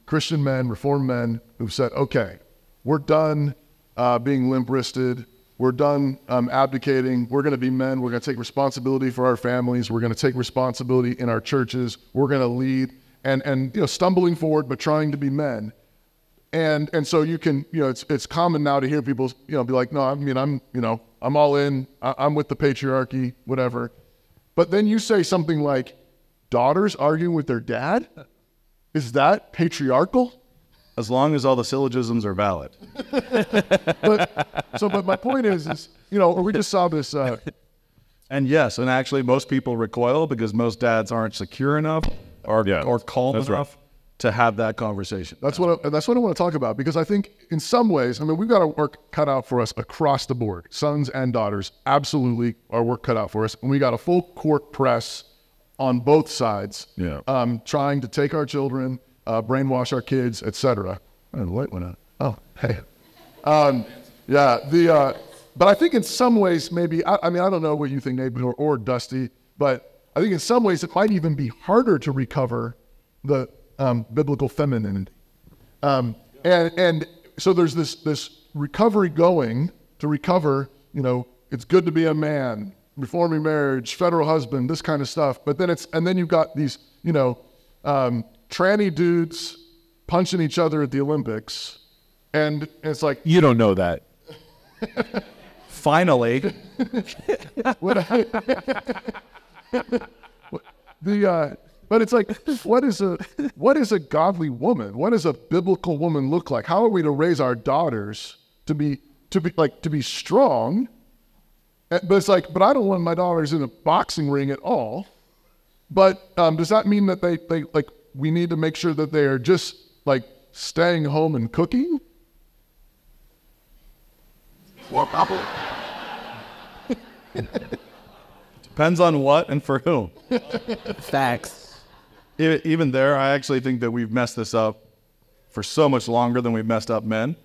Christian men, Reformed men, who've said, okay, we're done being limp-wristed. We're done abdicating. We're going to be men. We're going to take responsibility for our families. We're going to take responsibility in our churches. We're going to lead and stumbling forward, but trying to be men. And so you can, it's common now to hear people, be like, no, I mean, I'm all in, I'm with the patriarchy, whatever. But then you say something like, daughters arguing with their dad? Is that patriarchal? As long as all the syllogisms are valid. But my point is, we just saw this. And yes, and actually most people recoil because most dads aren't secure enough or calm enough to have that conversation. That's what I want to talk about, because I think in some ways, we've got our work cut out for us across the board. Sons and daughters, absolutely our work cut out for us. And we got a full court press on both sides, trying to take our children, brainwash our kids, etc. Oh, the light went out. Oh, hey. But I think in some ways, maybe, I don't know what you think, Nate, or Dusty, but I think in some ways it might even be harder to recover the biblical femininity. And so there's this recovery going to recover, it's good to be a man, reforming marriage, federal husband, this kind of stuff. But then you've got these, tranny dudes punching each other at the Olympics. And it's like, you don't know that. Finally. But it's like, what is a godly woman? What does a biblical woman look like? How are we to raise our daughters to be strong? But it's like, but I don't want my daughters in a boxing ring at all. But does that mean that they we need to make sure that they are just staying home and cooking? Depends on what and for whom. Facts. Even there, I actually think that we've messed this up for so much longer than we've messed up men.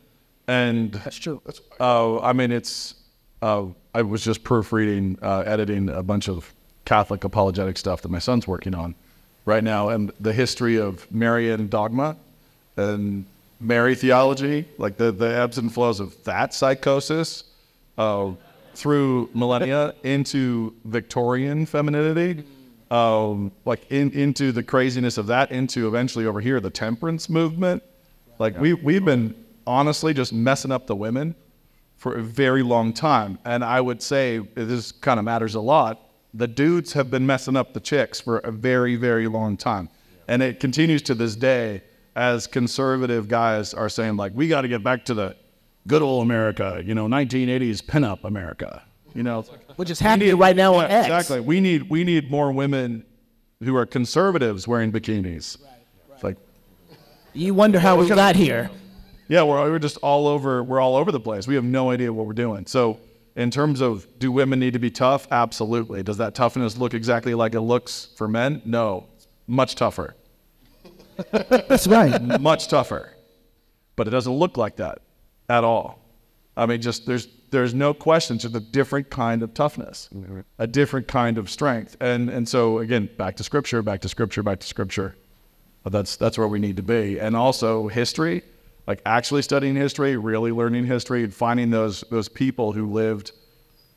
And that's true. I was just proofreading, editing a bunch of Catholic apologetic stuff that my son's working on right now, and the history of Marian dogma and Mary theology, like the ebbs and flows of that psychosis through millennia into Victorian femininity, into the craziness of that, into eventually over here the temperance movement. We've been honestly just messing up the women for a very long time, and I would say this kind of matters a lot. The dudes have been messing up the chicks for a very, very long time, and it continues to this day as conservative guys are saying we got to get back to the good old America, 1980s pinup America, which is happening right now on X. Exactly. We need more women who are conservatives wearing bikinis. Right. You wonder how we got here. Yeah, we're just all over. We're all over the place. We have no idea what we're doing. So, in terms of, do women need to be tough? Absolutely. Does that toughness look exactly like it looks for men? No, much tougher. That's right. Much tougher. But it doesn't look like that at all. There's no question. It's just a different kind of toughness, a different kind of strength. And so again, back to scripture. That's where we need to be. And also history. Actually studying history, really learning history, and finding those people who lived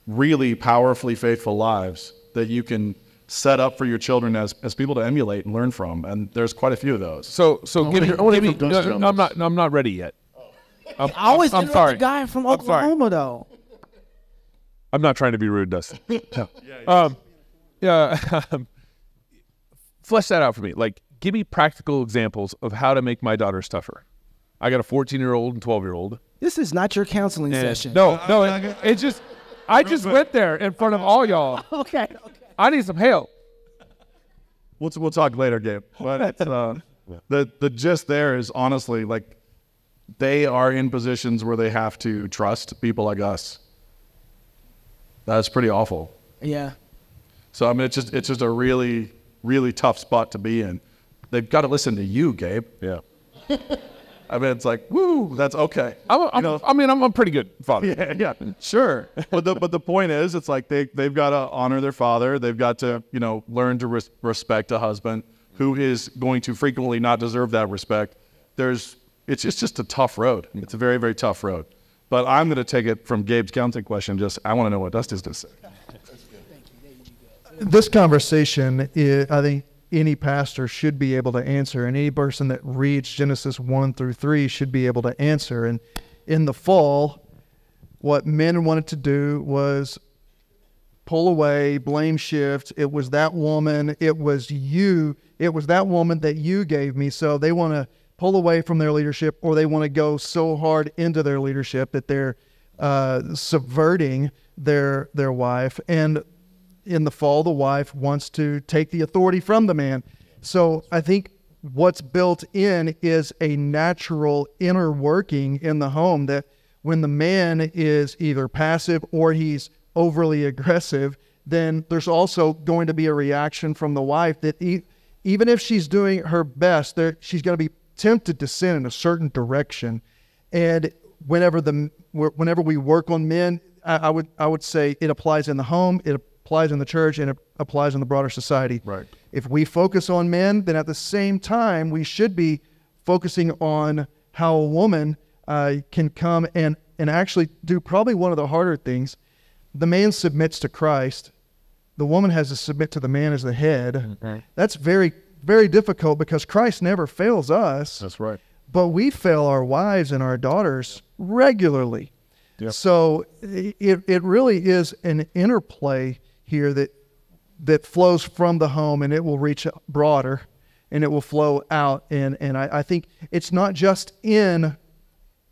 really powerfully faithful lives that you can set up for your children as people to emulate and learn from. And there's quite a few of those. So give me I'm not ready yet. I always interrupt the guy from Oklahoma, though. I'm not trying to be rude, Dustin. Flesh that out for me. Give me practical examples of how to make my daughters tougher. I got a 14-year-old and 12-year-old. This is not your counseling session. No. I just went there in front of all y'all. Okay. I need some help. We'll talk later, Gabe. But the gist there is honestly they are in positions where they have to trust people like us. That's pretty awful. Yeah. So it's just a really, really tough spot to be in. They've got to listen to you, Gabe. Yeah. It's woo, that's okay. I'm a pretty good father. Yeah, sure. But the point is, it's they've got to honor their father. They've got to, learn to respect a husband who is going to frequently not deserve that respect. It's just a tough road. It's a very, very tough road. But I'm going to take it from Gabe's counseling question. I want to know what Dusty's going to say. This conversation, I think, any pastor should be able to answer, and any person that reads Genesis 1-3 should be able to answer. And in the fall, what men wanted to do was pull away, blame shift. It was that woman, it was that woman that you gave me. So they want to pull away from their leadership, or they want to go so hard into their leadership that they're subverting their wife. And in the fall, the wife wants to take the authority from the man. So I think what's built in is a natural inner working in the home, that when the man is either passive or he's overly aggressive, then there's also going to be a reaction from the wife that even if she's doing her best, she's going to be tempted to sin in a certain direction. And whenever we work on men, I would say it applies in the home, it applies in the church, and it applies in the broader society. Right. If we focus on men, then at the same time we should be focusing on how a woman can come and actually do probably one of the harder things. The man submits to Christ. The woman has to submit to the man as the head. Mm-hmm. That's very, very difficult because Christ never fails us. That's right. But we fail our wives and our daughters regularly. Yep. So it really is an interplay here that flows from the home, and it will reach broader, and it will flow out. And I think it's not just in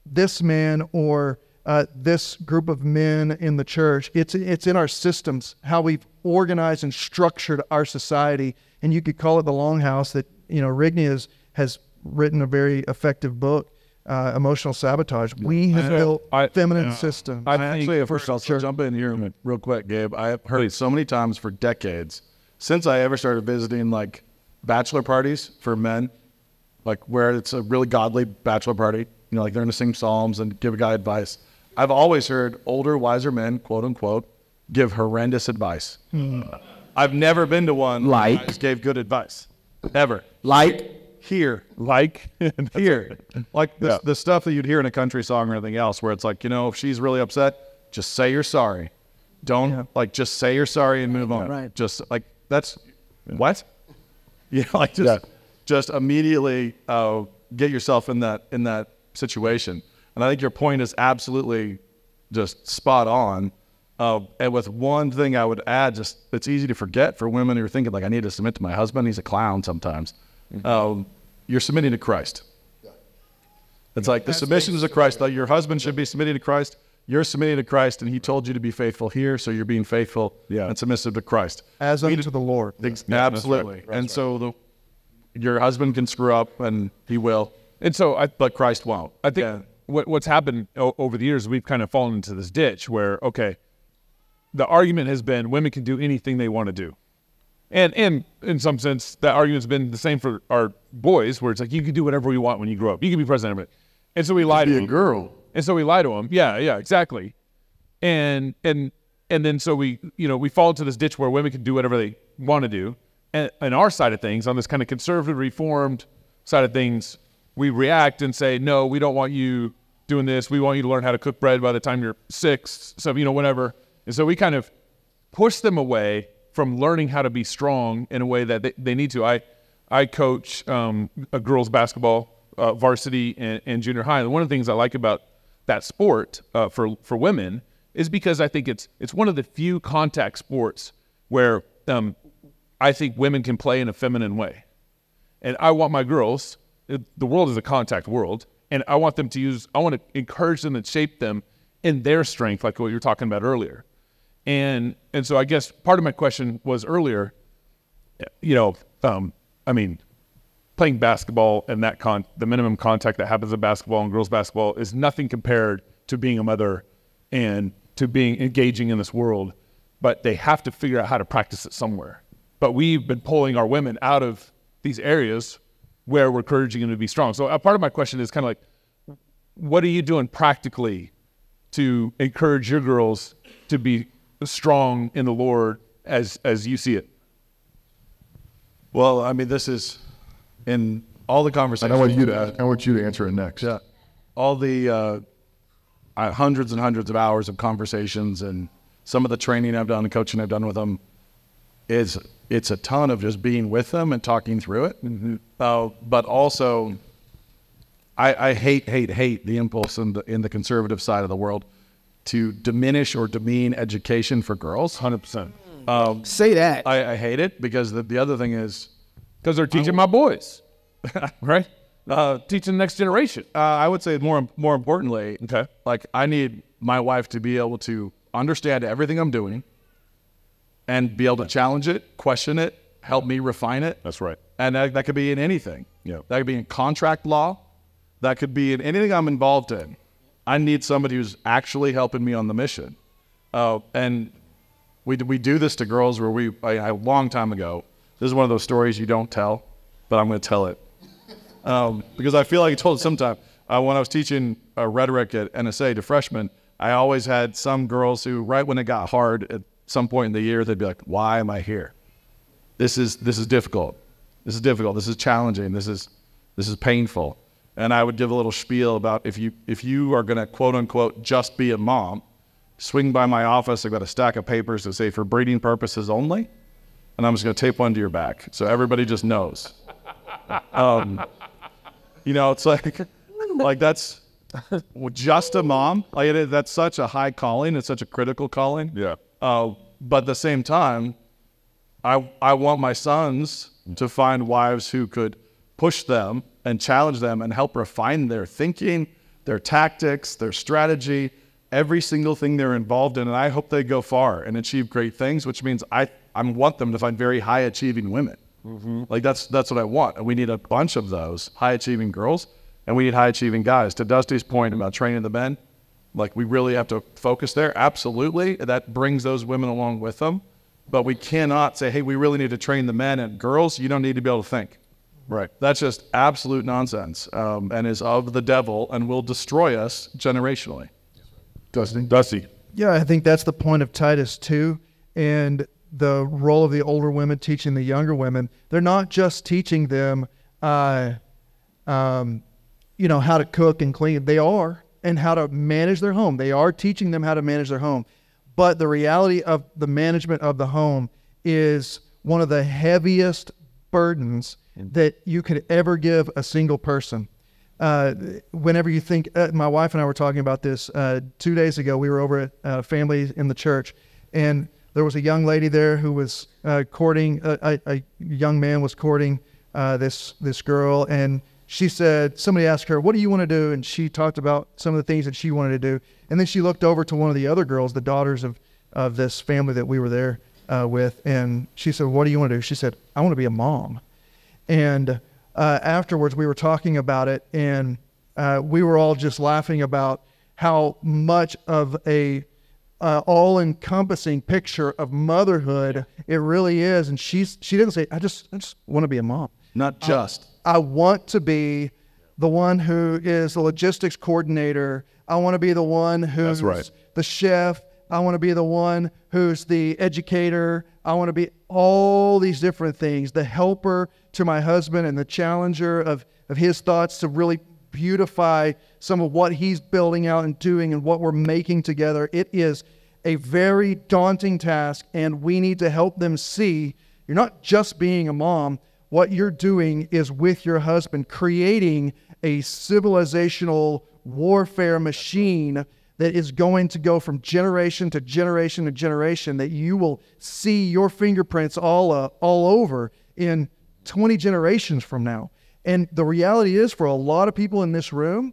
this man or this group of men in the church. It's in our systems, how we've organized and structured our society. And you could call it the longhouse. That Rigney has written a very effective book, Emotional Sabotage. We have built feminine systems. First I'll jump in here real quick, Gabe. I have heard it so many times for decades, since I ever started visiting like bachelor parties for men, like where it's a really godly bachelor party, like they're going to sing psalms and give a guy advice. I've always heard older, wiser men, quote unquote, give horrendous advice. I've never been to one that just gave good advice, ever. Here. Here. Like the stuff that you'd hear in a country song or anything else, where it's like, if she's really upset, just say you're sorry. Don't just say you're sorry and move on. Right. Just like that's what? Just immediately get yourself in that situation. And I think your point is absolutely just spot on. And with one thing I would add, just it's easy to forget for women who are thinking like, I need to submit to my husband. He's a clown sometimes. You're submitting to Christ. It's like the submission is to Christ. Like your husband should be submitting to Christ. You're submitting to Christ, and he told you to be faithful here, so you're being faithful and submissive to Christ. As unto the Lord. Absolutely. Right. And so your husband can screw up, and he will. And so but Christ won't. I think what's happened over the years, we've kind of fallen into this ditch where, okay, the argument has been women can do anything they want to do. And in some sense, that argument's been the same for our boys, where it's like, you can do whatever you want when you grow up. You can be president of it. And so we lie to them. Be a girl. And so we lie to them. Yeah, exactly. And then so we fall into this ditch where women can do whatever they want to do. And on our side of things, on this kind of conservative, reformed side of things, we react and say, no, we don't want you doing this. We want you to learn how to cook bread by the time you're 6, so, whatever. And so we kind of push them away from learning how to be strong in a way that they need to. I coach a girls basketball varsity and junior high. And one of the things I like about that sport for women is because I think it's one of the few contact sports where I think women can play in a feminine way. And I want my girls, the world is a contact world, and I want to encourage them and shape them in their strength, like what you were talking about earlier. And so I guess part of my question was earlier, playing basketball and the minimum contact that happens in basketball and girls basketball is nothing compared to being a mother and to being engaging in this world. But they have to figure out how to practice it somewhere. But we've been pulling our women out of these areas where we're encouraging them to be strong. So part of my question is kind of like, what are you doing practically to encourage your girls to be strong in the Lord as you see it? Well, this is in all the conversations. I want you to answer it next. Yeah, all the hundreds and hundreds of hours of conversations and some of the training I've done and coaching I've done with them. it's a ton of just being with them and talking through it. But also, I hate the impulse in the conservative side of the world to diminish or demean education for girls. 100%. Say that. I hate it because the other thing is, because they're teaching my boys, right? Teaching the next generation. I would say more importantly, like I need my wife to be able to understand everything I'm doing and be able to challenge it, question it, help me refine it. That's right. And that could be in anything. Yeah. That could be in contract law. That could be in anything I'm involved in. I need somebody who's actually helping me on the mission. And we do this to girls where a long time ago, this is one of those stories you don't tell, but I'm going to tell it. Because I feel like I told it sometime. When I was teaching rhetoric at NSA to freshmen, I always had some girls who, right when it got hard at some point in the year, they'd be like, why am I here? This is difficult. This is difficult. This is challenging. This is painful. And I would give a little spiel about if you are going to, quote unquote, just be a mom, swing by my office. I've got a stack of papers that say for breeding purposes only. And I'm just going to tape one to your back. So everybody just knows. It's like that's just a mom. Like that's such a high calling. It's such a critical calling. Yeah. But at the same time, I want my sons to find wives who could push them and challenge them and help refine their thinking, their tactics, their strategy, every single thing they're involved in. And I hope they go far and achieve great things, which means I want them to find very high achieving women. Like that's what I want. And we need a bunch of those high achieving girls, and we need high achieving guys. To Dusty's point about training the men, like we really have to focus there. Absolutely. That brings those women along with them. But we cannot say, hey, we really need to train the men, and girls, you don't need to be able to think. Right. That's just absolute nonsense, and is of the devil and will destroy us generationally. Dusty. Yeah, I think that's the point of Titus 2 and the role of the older women teaching the younger women. They're not just teaching them, how to cook and clean. They are, and how to manage their home. They are teaching them how to manage their home. But the reality of the management of the home is one of the heaviest burdens that you could ever give a single person. Whenever you think, my wife and I were talking about this 2 days ago. We were over at a family in the church, and there was a young lady there who was courting, a young man was courting this girl, and she said, somebody asked her, what do you want to do? And she talked about some of the things that she wanted to do. And then she looked over to one of the other girls, the daughters of this family that we were there with, and she said, what do you want to do? She said, I want to be a mom. And afterwards we were talking about it, and we were all just laughing about how much of a all-encompassing picture of motherhood it really is. And she didn't say, I just want to be a mom. Not just. I want to be the one who is the logistics coordinator. I want to be the one who's the chef. I want to be the one who's the educator. I want to be all these different things, the helper to my husband and the challenger of his thoughts to really beautify some of what he's building out and doing and what we're making together. It is a very daunting task, and we need to help them see you're not just being a mom. What you're doing is with your husband creating a civilizational warfare machine that is going to go from generation to generation to generation, that you will see your fingerprints all over in 20 generations from now. And the reality is, for a lot of people in this room,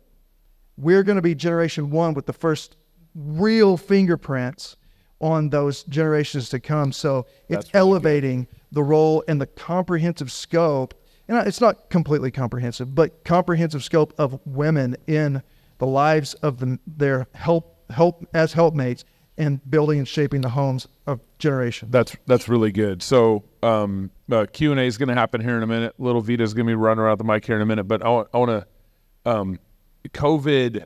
we're going to be generation one with the first real fingerprints on those generations to come. So it's really elevating the role and the comprehensive scope. And it's not completely comprehensive, but comprehensive scope of women in the lives of their help as helpmates and building and shaping the homes of generations. That's really good. So Q&A is going to happen here in a minute. Little Vita's going to be running around the mic here in a minute. But I want to COVID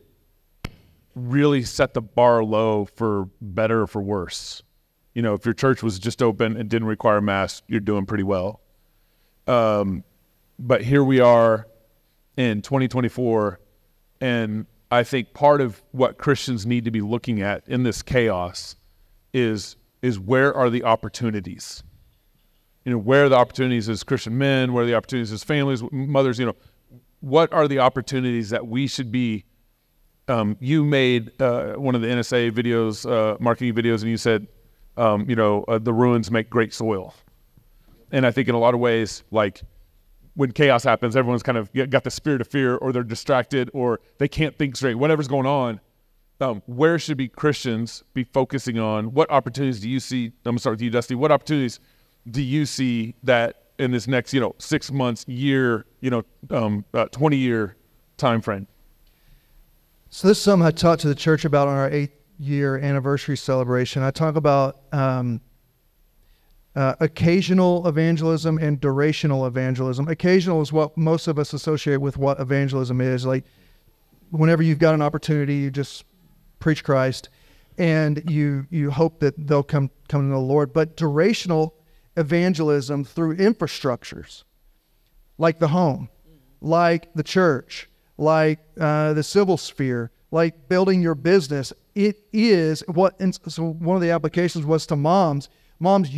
really set the bar low for better or for worse. You know, if your church was just open and didn't require masks, you're doing pretty well. But here we are in 2024, and I think part of what Christians need to be looking at in this chaos is where are the opportunities? where are the opportunities as Christian men? Where are the opportunities as families, mothers? What are the opportunities that we should be? You made one of the NSA videos, marketing videos, and you said, the ruins make great soil. And I think in a lot of ways, like when chaos happens, everyone's kind of got the spirit of fear, or they're distracted, or they can't think straight. Whatever's going on, where should Christians be focusing on? What opportunities do you see? I'm gonna start with you, Dusty. What opportunities do you see that in this next, 6 months, year, 20-year time frame? So this is something I talked to the church about on our 8th-year anniversary celebration. I talk about occasional evangelism and durational evangelism. Occasional is what most of us associate with what evangelism is. Like whenever you've got an opportunity, you just preach Christ, and you hope that they'll come to know the Lord. But durational evangelism through infrastructures, like the home, like the church, like the civil sphere, like building your business. It is what, so one of the applications was to moms. Moms,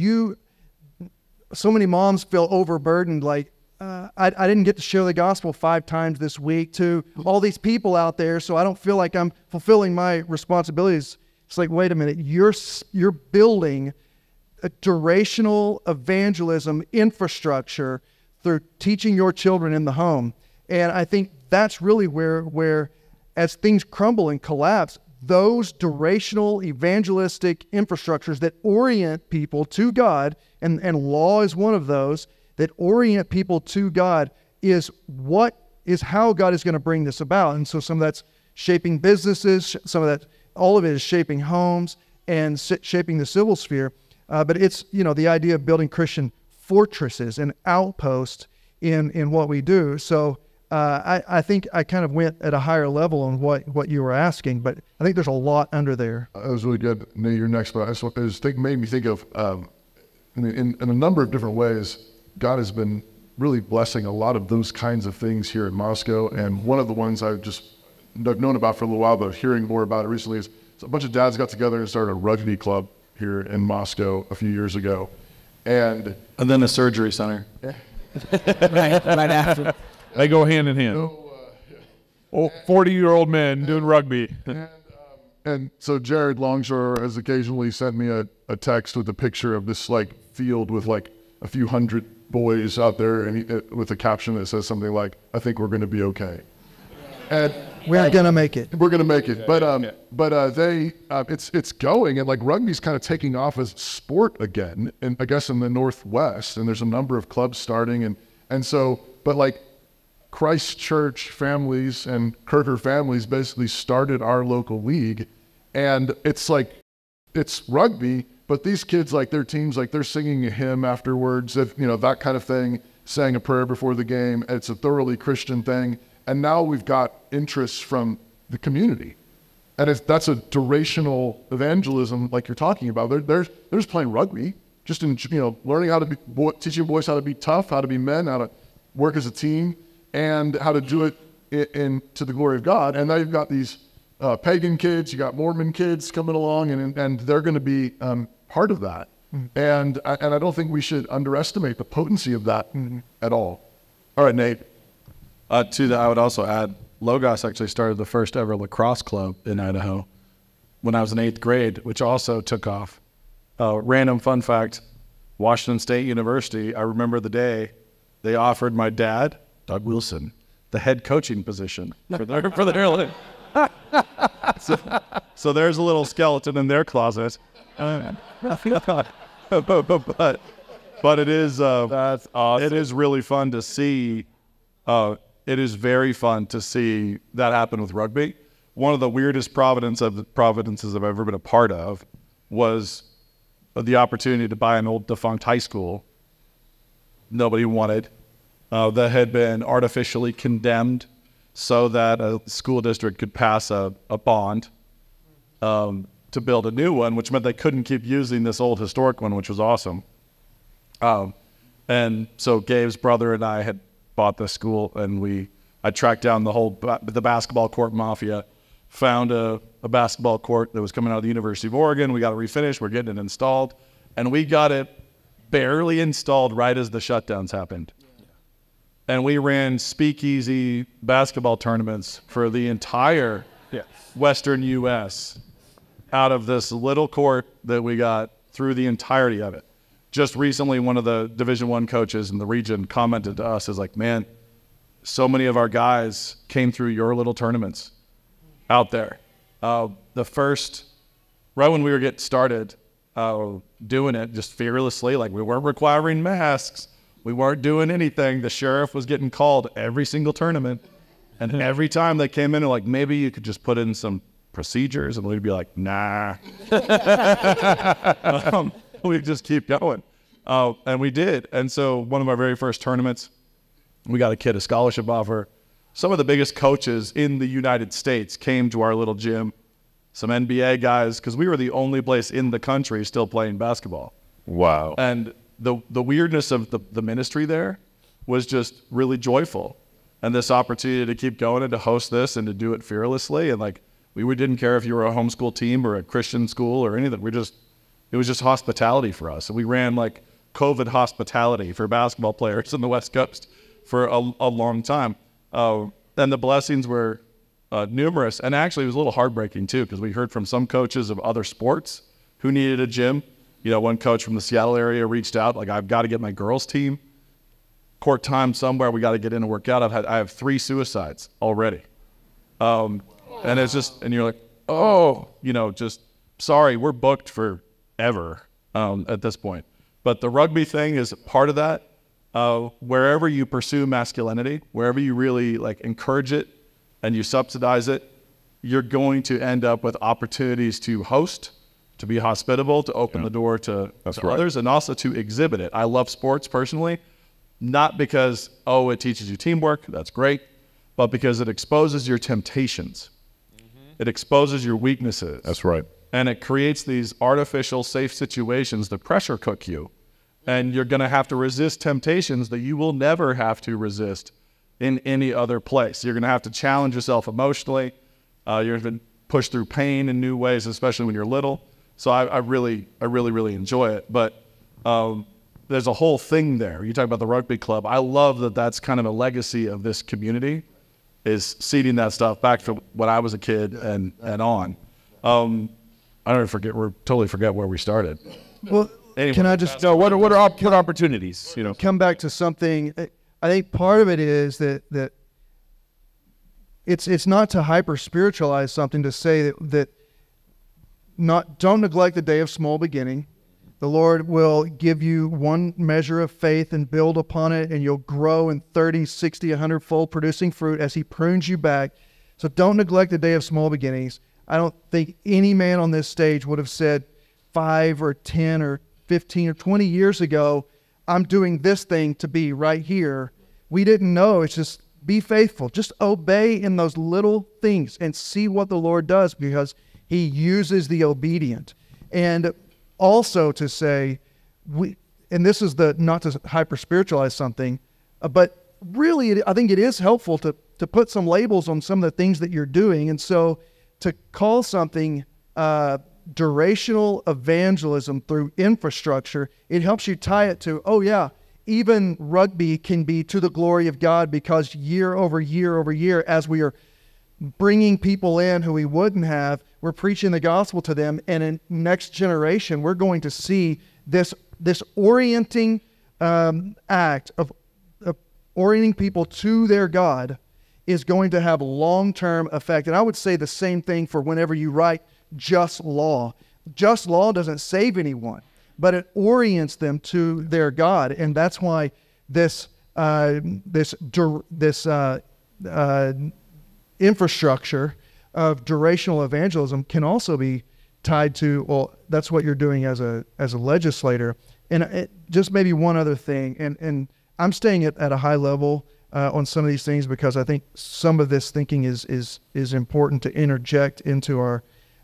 so many moms feel overburdened, like, I didn't get to share the gospel 5 times this week to all these people out there, so I don't feel like I'm fulfilling my responsibilities. It's like, wait a minute, you're building a durational evangelism infrastructure through teaching your children in the home. And I think that's really where as things crumble and collapse, those durational evangelistic infrastructures that orient people to God, and law is one of those, that orient people to God is how God is going to bring this about. And so some of that's shaping businesses, some of that, all of it is shaping homes and shaping the civil sphere. But it's, the idea of building Christian fortresses and outposts in what we do. So I think I kind of went at a higher level on what you were asking, but I think there's a lot under there. That was really good. Nate, you're next, but made me think of, in a number of different ways, God has been really blessing a lot of those kinds of things here in Moscow. And one of the ones I've known about for a little while, but hearing more about it recently, is a bunch of dads got together and started a rugby club here in Moscow a few years ago. And then a surgery center. Yeah. right after. They go hand in hand. 40-year-old men doing rugby. And so Jared Longshore has occasionally sent me a text with a picture of this field with a few hundred boys out there, and with a caption that says something like, "I think we're going to be okay." And we're going to make it. We're going to make it. It's going, and rugby's kind of taking off as sport again, and I guess in the Northwest, and there's a number of clubs starting, and so, but Christ Church families and Kirker families basically started our local league, and it's rugby, but these kids, their teams, they're singing a hymn afterwards, that kind of thing, saying a prayer before the game. It's a thoroughly Christian thing. And now we've got interest from the community. And that's a durational evangelism like you're talking about. They're just playing rugby, just in, learning how to be, teaching boys how to be tough, how to be men, how to work as a team, and how to do it to the glory of God. And now you've got these pagan kids, you got Mormon kids coming along, and they're going to be part of that. Mm-hmm. And I don't think we should underestimate the potency of that at all. All right, Nate. To that, I would also add, Logos actually started the first ever lacrosse club in Idaho when I was in 8th grade, which also took off. Random fun fact, Washington State University, I remember the day they offered my dad, Doug Wilson, the head coaching position for their league. So there's a little skeleton in their closet. But it is that's awesome. It is really fun to see. It is very fun to see that happen with rugby. One of the weirdest providences I've ever been a part of was the opportunity to buy an old defunct high school nobody wanted that had been artificially condemned so that a school district could pass a bond to build a new one, which meant they couldn't keep using this old historic one, which was awesome. And so Gabe's brother and I had bought this school, and I tracked down the basketball court mafia, found a basketball court that was coming out of the University of Oregon. We got it refinished. We're getting it installed, and we got it barely installed right as the shutdowns happened. And we ran speakeasy basketball tournaments for the entire Western U.S. out of this little court that we got through the entirety of it. Just recently, one of the Division I coaches in the region commented to us, is like, man, so many of our guys came through your little tournaments out there. The first, right when we were getting started doing it just fearlessly, like we weren't requiring masks, we weren't doing anything. The sheriff was getting called every single tournament. And every time they came in, and like, maybe you could just put in some procedures, and we'd be like, nah. We'd just keep going. And we did. And so one of our very first tournaments, we got a kid a scholarship offer. Some of the biggest coaches in the United States came to our little gym. Some NBA guys, because we were the only place in the country still playing basketball. Wow. And the weirdness of the ministry there was just really joyful. And this opportunity to keep going and to host this and to do it fearlessly. And like, we didn't care if you were a homeschool team or a Christian school or anything. It was just hospitality for us. And we ran like COVID hospitality for basketball players in the West Coast for a long time. And the blessings were numerous. And actually, it was a little heartbreaking too, because we heard from some coaches of other sports who needed a gym. You know, one coach from the Seattle area reached out, like, I've got to get my girls' team court time somewhere. We got to get in and work out. I have 3 suicides already. And it's just, and you're like, oh, you know, just sorry, we're booked forever at this point. But the rugby thing is part of that. Wherever you pursue masculinity, wherever you really like encourage it and you subsidize it, you're going to end up with opportunities to host, to be hospitable, to open the door to others, and also to exhibit it. I love sports personally, not because, oh, it teaches you teamwork, that's great, but because it exposes your temptations. It exposes your weaknesses. That's right. And it creates these artificial safe situations that pressure cook you. And you're going to have to resist temptations that you will never have to resist in any other place. You're going to have to challenge yourself emotionally. You're going to push through pain in new ways, especially when you're little. So I really enjoy it. But there's a whole thing there. You talk about the rugby club. I love that that's kind of a legacy of this community, is seeding that stuff back from when I was a kid and on. I don't forget. We totally forget where we started. Well, anyway, can I just no? What are opportunities? You know, come back to something. I think part of it is that it's not to hyper spiritualize something, to say that don't neglect the day of small beginning. The Lord will give you one measure of faith and build upon it, and you'll grow in 30, 60, 100-fold, producing fruit as He prunes you back. So don't neglect the day of small beginnings. I don't think any man on this stage would have said 5 or 10 or 15 or 20 years ago, I'm doing this thing to be right here. We didn't know. It's just be faithful. Just obey in those little things and see what the Lord does, because He uses the obedient. And also to say, and this is not to hyper spiritualize something, but really I think it is helpful to put some labels on some of the things that you're doing. And so to call something durational evangelism through infrastructure, it helps you tie it to, oh yeah, even rugby can be to the glory of God, because year over year over year, as we are bringing people in who we wouldn't have, we're preaching the gospel to them, and in next generation, we're going to see this orienting act of orienting people to their God is going to have long-term effect. And I would say the same thing for whenever you write just law. Just law doesn't save anyone, but it orients them to their God, and that's why this infrastructure of durational evangelism can also be tied to, well, that's what you're doing as a legislator. And just maybe one other thing, and I'm staying at a high level on some of these things, because I think some of this thinking is important to interject into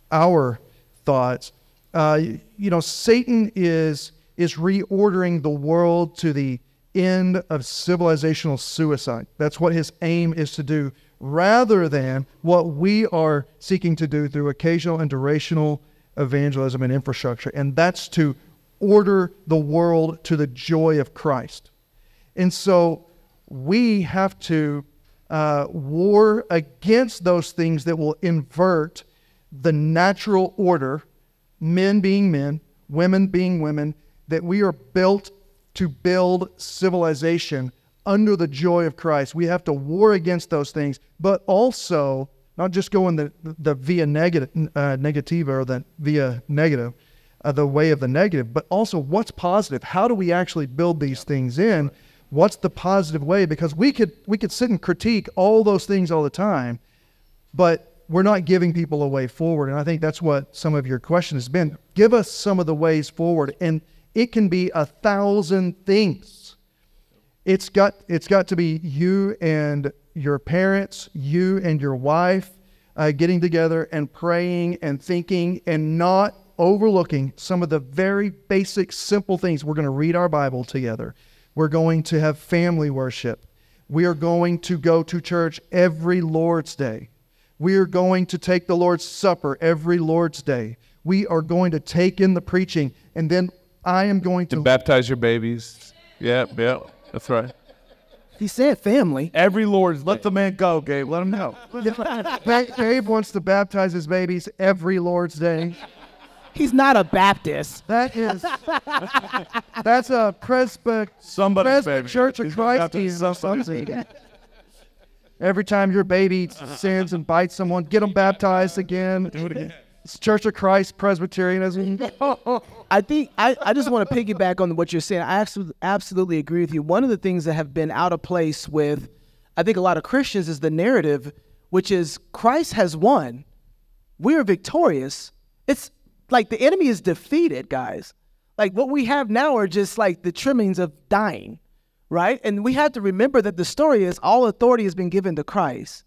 our thoughts. Satan is reordering the world to the end of civilizational suicide. That's what his aim is to do, rather than what we are seeking to do through occasional and durational evangelism and infrastructure. And that's to order the world to the joy of Christ. And so we have to war against those things that will invert the natural order, men being men, women being women, that we are built to build civilization under the joy of Christ. We have to war against those things, but also not just go in the via negativa or the via negative, the way of the negative, but also what's positive. How do we actually build these things in? What's the positive way? Because we could sit and critique all those things all the time, but we're not giving people a way forward. And I think that's what some of your question has been. Give us some of the ways forward. And it can be 1,000 things. It's got to be you and your parents, you and your wife getting together and praying and thinking and not overlooking some of the very basic, simple things. We're going to read our Bible together. We're going to have family worship. We are going to go to church every Lord's Day. We are going to take the Lord's Supper every Lord's Day. We are going to take in the preaching, and then I am going to baptize your babies. Yep, that's right. He said family. Every Lord's Let the man go, Gabe. Let him know. Gabe wants to baptize his babies every Lord's Day. He's not a Baptist. That's a Presbyterian Church of Christ. Every time your baby sins and bites someone, get them baptized again. Do it again. It's Church of Christ Presbyterianism. I think I just want to piggyback on what you're saying. I absolutely agree with you. One of the things that have been out of place with, I think, a lot of Christians is the narrative, which is Christ has won. We are victorious. It's like the enemy is defeated, guys. Like what we have now are just like the trimmings of dying, right? And we have to remember that the story is all authority has been given to Christ,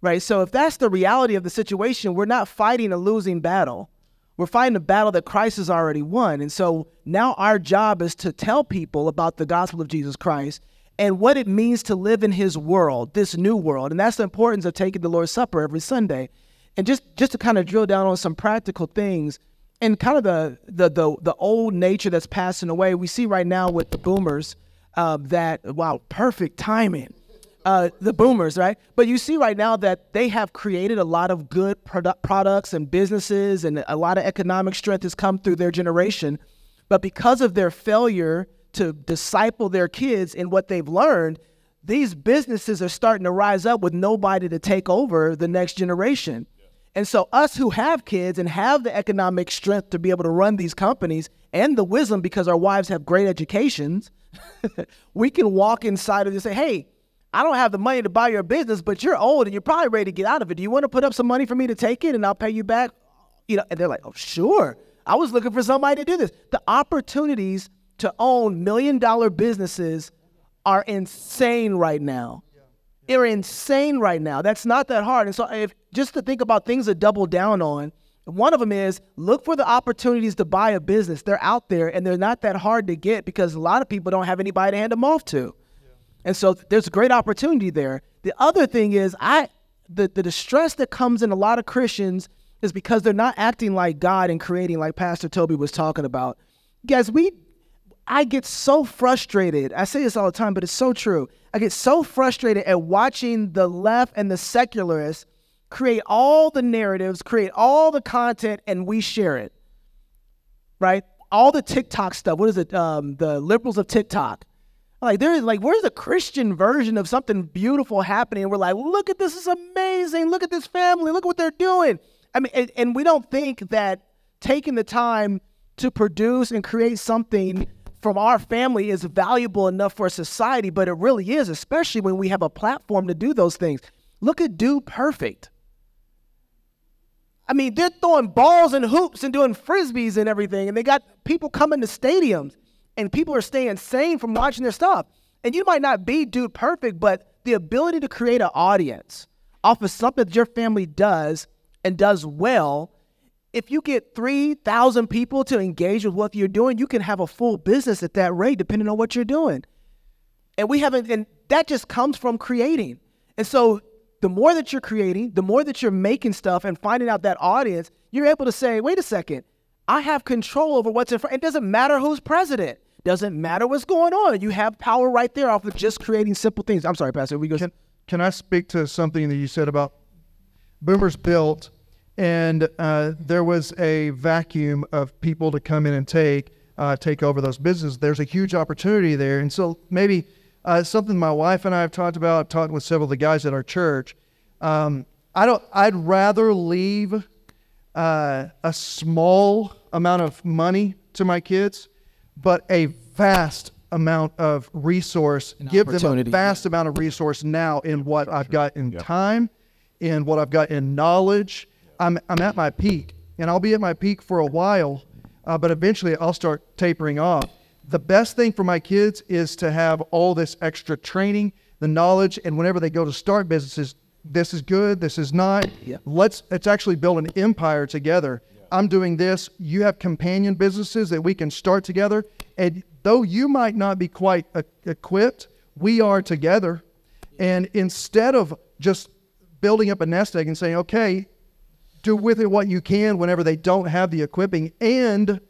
right? So if that's the reality of the situation, we're not fighting a losing battle. We're fighting a battle that Christ has already won. And so now our job is to tell people about the gospel of Jesus Christ and what it means to live in his world, this new world. And that's the importance of taking the Lord's Supper every Sunday. And just to kind of drill down on some practical things and kind of the old nature that's passing away. We see right now with the boomers perfect timing. The boomers, right? But you see right now that they have created a lot of good products and businesses, and a lot of economic strength has come through their generation. But because of their failure to disciple their kids in what they've learned, these businesses are starting to rise up with nobody to take over the next generation. And so us who have kids and have the economic strength to be able to run these companies and the wisdom because our wives have great educations, we can walk inside of this and say, hey, I don't have the money to buy your business, but you're old and you're probably ready to get out of it. Do you want to put up some money for me to take it and I'll pay you back? And they're like, oh, sure. I was looking for somebody to do this. The opportunities to own $1 million businesses are insane right now. They're insane right now. That's not that hard. And so just to think about things to double down on, one of them is look for the opportunities to buy a business. They're out there and they're not that hard to get because a lot of people don't have anybody to hand them off to. And so there's a great opportunity there. The other thing is the distress that comes in a lot of Christians is because they're not acting like God and creating like Pastor Toby was talking about. Guys, I get so frustrated. I say this all the time, but it's so true. I get so frustrated at watching the left and the secularists create all the narratives, create all the content, and we share it, right? All the TikTok stuff. What is it? The liberals of TikTok. Where's the Christian version of something beautiful happening? And we're like, look at this is amazing. Look at this family. Look what they're doing. I mean, and we don't think that taking the time to produce and create something from our family is valuable enough for society, but it really is, especially when we have a platform to do those things. Look at Dude Perfect. I mean, they're throwing balls and hoops and doing frisbees and everything, and they got people coming to stadiums, and people are staying sane from watching their stuff. And you might not be Dude Perfect, but the ability to create an audience off of something that your family does and does well, if you get 3,000 people to engage with what you're doing, you can have a full business at that rate, depending on what you're doing. And that just comes from creating. And so the more that you're creating, the more that you're making stuff and finding out that audience, you're able to say, wait a second, I have control over what's in front. It doesn't matter who's president. Doesn't matter what's going on. You have power right there off of just creating simple things. I'm sorry, Pastor. Can I speak to something that you said about Boomers built, and there was a vacuum of people to come in and take over those businesses? There's a huge opportunity there. And so maybe something my wife and I have talked about, I've talked with several of the guys at our church. I'd rather leave a small amount of money to my kids, but a vast amount of resource, give them a vast amount of resource now in what I've got in time, in what I've got in knowledge. I'm at my peak, and I'll be at my peak for a while, but eventually I'll start tapering off. The best thing for my kids is to have all this extra training, the knowledge, and whenever they go to start businesses, this is good, this is not. Let's actually build an empire together. I'm doing this. You have companion businesses that we can start together. And though you might not be quite equipped, we are together. And instead of just building up a nest egg and saying, okay, do with it what you can whenever they don't have the equipping, and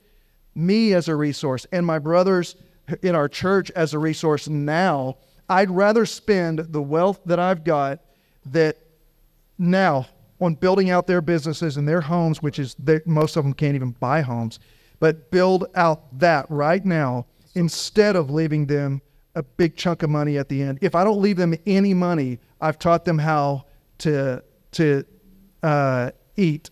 me as a resource and my brothers in our church as a resource now, I'd rather spend the wealth that I've got that now on building out their businesses and their homes, which is most of them can't even buy homes, but build out that right now instead of leaving them a big chunk of money at the end. If I don't leave them any money, I've taught them how to eat.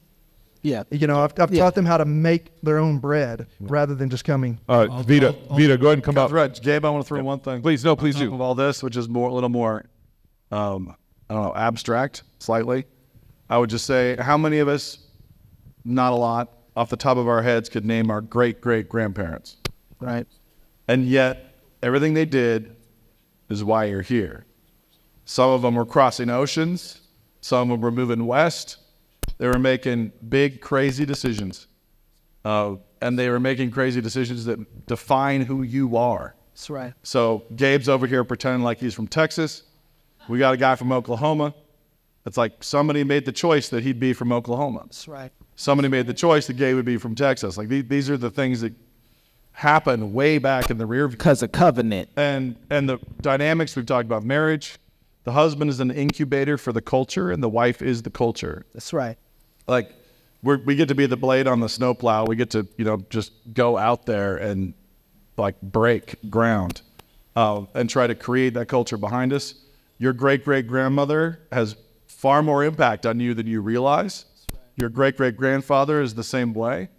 Yeah. You know, I've taught them how to make their own bread rather than just coming. Vita, go ahead and come up. Right, Gabe, I want to throw one thing. Please do. Of all this, which is a little more, I don't know, abstract, slightly. I would just say, how many of us, not a lot, off the top of our heads could name our great-great-grandparents? Right. And yet, everything they did is why you're here. Some of them were crossing oceans. Some of them were moving west. They were making big, crazy decisions. And they were making crazy decisions that define who you are. That's right. So Gabe's over here pretending like he's from Texas. We got a guy from Oklahoma. It's like somebody made the choice that he'd be from Oklahoma. That's right. Somebody made the choice that Gabe would be from Texas. Like these are the things that happen way back in the rear view. Because of covenant. And the dynamics we've talked about, marriage, the husband is an incubator for the culture and the wife is the culture. That's right. Like we get to be the blade on the snowplow. We get to, just go out there and like break ground and try to create that culture behind us. Your great-great-grandmother has far more impact on you than you realize. Your great-great-grandfather is the same way.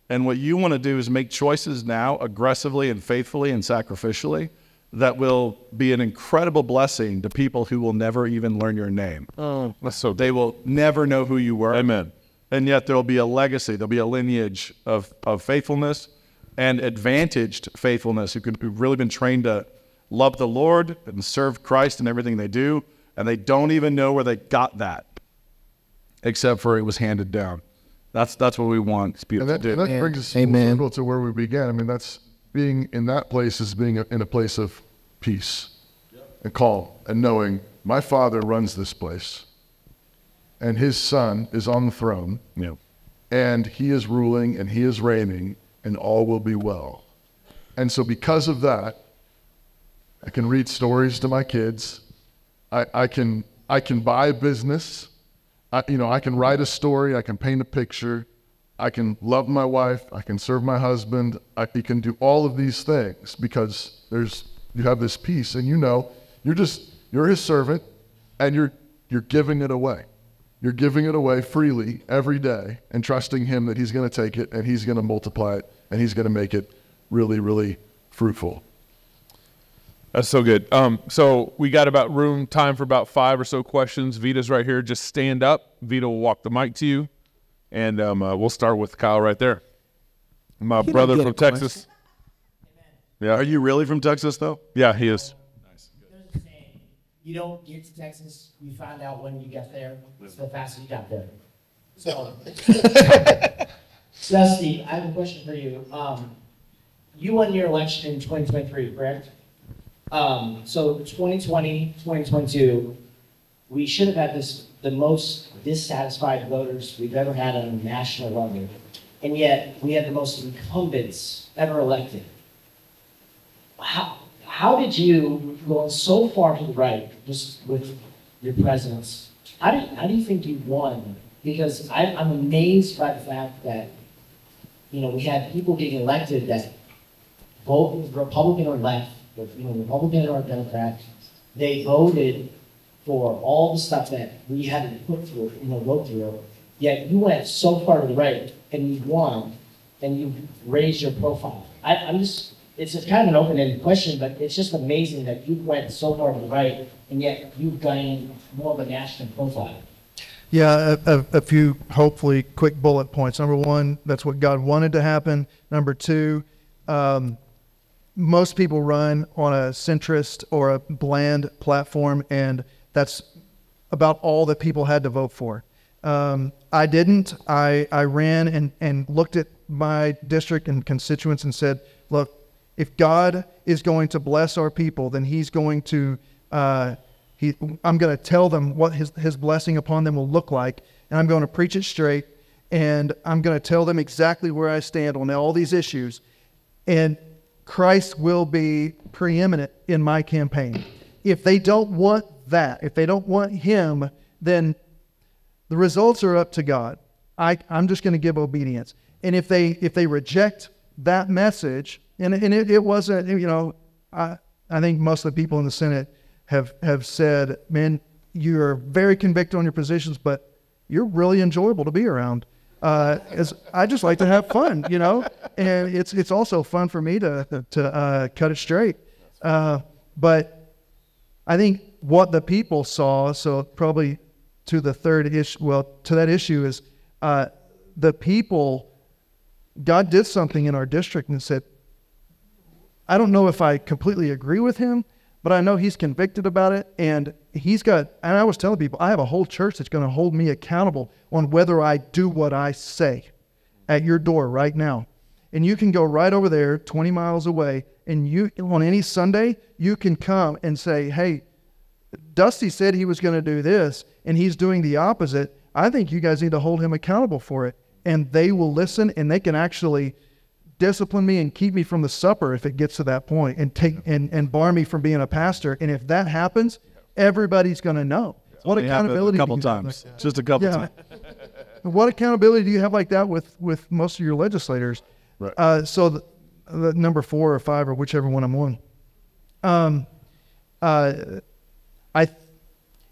And what you want to do is make choices now aggressively and faithfully and sacrificially that will be an incredible blessing to people who will never even learn your name. Oh, that's so. They will never know who you were. Amen. And yet there will be a legacy. There'll be a lineage of faithfulness and advantaged faithfulness who've really been trained to love the Lord and serve Christ in everything they do. And they don't even know where they got that, except for it was handed down. That's what we want. It's beautiful. And that brings us full circle to where we began. I mean, that's being in that place is being in a place of peace and calm and knowing my Father runs this place and his Son is on the throne and he is ruling and he is reigning and all will be well. And so because of that, I can read stories to my kids. I can buy a business. I can write a story. I can paint a picture. I can love my wife. I can serve my husband. I can do all of these things because you have this peace, and you're his servant, and you're giving it away. You're giving it away freely every day and trusting him that he's going to take it and he's going to multiply it and he's going to make it really, really fruitful. That's so good. So we got time for about 5 or so questions. Vita's right here. Just stand up. Vita will walk the mic to you. And we'll start with Kyle right there. My brother from Texas. Yeah. Are you really from Texas, though? Yeah, he is. Nice. There's a saying, you don't get to Texas, you find out when you get there. It's the faster you got there. So, Dusty, I have a question for you. You won your election in 2023, correct? So 2020, 2022, we should have had the most dissatisfied voters we've ever had on a national level. and yet we had the most incumbents ever elected. How did you, going so far to the right, just with your presence, how do you think you won? Because I'm amazed by the fact that, you know, we had people getting elected that vote Republican or left, Republican or Democrat. They voted for all the stuff that we had to put through, vote through. Yet you went so far to the right and you won, and you raised your profile. It's a kind of an open-ended question, but it's just amazing that you went so far to the right, and yet you've gained more of a national profile. Yeah, a few hopefully quick bullet points. Number one, that's what God wanted to happen. Number two, most people run on a centrist or a bland platform, and that's about all that people had to vote for. I didn't. I ran and looked at my district and constituents and said, look, if God is going to bless our people, then he's going to, I'm going to tell them what his blessing upon them will look like, and I'm going to preach it straight, and I'm going to tell them exactly where I stand on all these issues, and Christ will be preeminent in my campaign. If they don't want that, if they don't want him, then the results are up to God. I'm just going to give obedience. And if they reject that message, and it wasn't, I think most of the people in the Senate have said, man, you're very convicted on your positions, but you're really enjoyable to be around. As I just like to have fun, and it's also fun for me to cut it straight. But I think what the people saw, so probably to the third issue, to that issue is the people, God did something in our district and said, I don't know if I completely agree with him, but I know he's convicted about it, and and I was telling people, I have a whole church that's going to hold me accountable on whether I do what I say at your door right now. And you can go right over there 20 miles away, and on any Sunday, you can come and say, hey, Dusty said he was going to do this, and he's doing the opposite. I think you guys need to hold him accountable for it. And they will listen, and they can actually discipline me and keep me from the supper if it gets to that point, and bar me from being a pastor. And if that happens, everybody's going to know. What accountability? A couple times, just a couple times. What accountability do you have like that with most of your legislators? Right. So the number 4 or 5 or whichever one I'm on.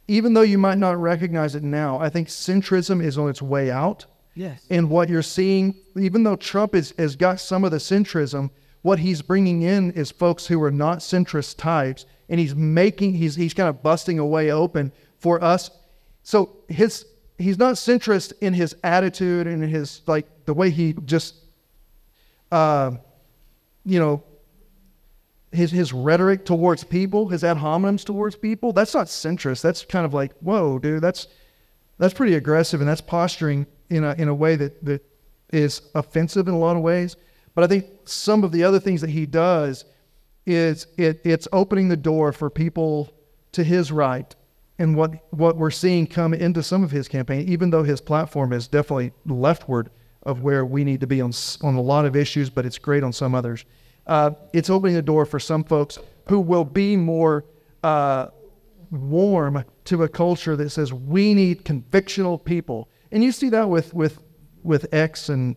Even though you might not recognize it now, I think centrism is on its way out. Yes. And what you're seeing, even though Trump has got some of the centrism, what he's bringing in is folks who are not centrist types, and he's kind of busting a way open for us. So he's not centrist in his attitude and in his, like, the way he just, his rhetoric towards people, his ad hominems towards people. That's not centrist. That's kind of like, whoa, dude, that's pretty aggressive, and that's posturing in a way that is offensive in a lot of ways. But I think some of the other things that he does is it's opening the door for people to his right, and what we're seeing come into some of his campaign, even though his platform is definitely leftward of where we need to be on a lot of issues, but it's great on some others. It's opening the door for some folks who will be more warm to a culture that says we need convictional people. And you see that with X and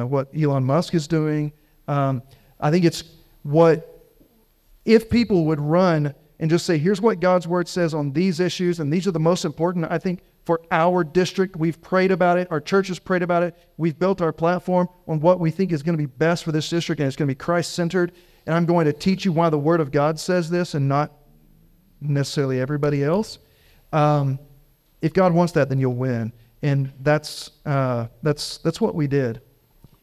what Elon Musk is doing. I think it's if people would run and just say, here's what God's word says on these issues, and these are the most important. I think for our district, we've prayed about it. Our church has prayed about it. We've built our platform on what we think is going to be best for this district, and it's going to be Christ-centered. And I'm going to teach you why the word of God says this and not necessarily everybody else. If God wants that, then you'll win. And that's what we did.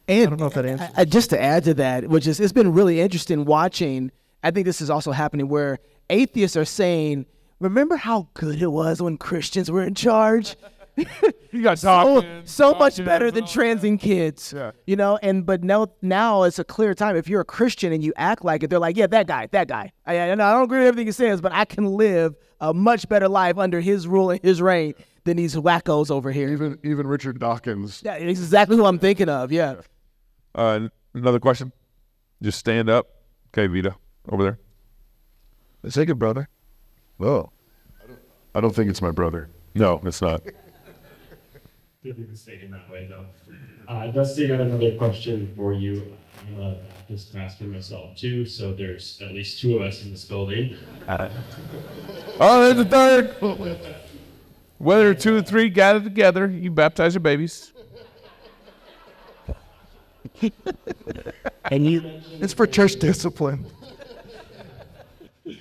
And I don't know if that answers. Just to add to that, it's been really interesting watching. I think this is also happening where atheists are saying, remember how good it was when Christians were in charge? You got so much better than transing kids, but now it's a clear time. If you're a Christian and you act like it, they're like, yeah, that guy. I don't agree with everything he says, but I can live a much better life under his rule and his reign than these wackos over here. Even Richard Dawkins. Yeah, it's exactly who I'm thinking of. Yeah. Another question? Just stand up. Okay, Vito, over there. Is it your brother? Oh, I don't think it's my brother. No, it's not. Didn't even say it that way, though. Dusty, I got another question for you. I'm a Baptist pastor myself, too, so there's at least two of us in this building. Oh, there's a third. Whether 2 or 3 gather together, you baptize your babies. And it's for church discipline.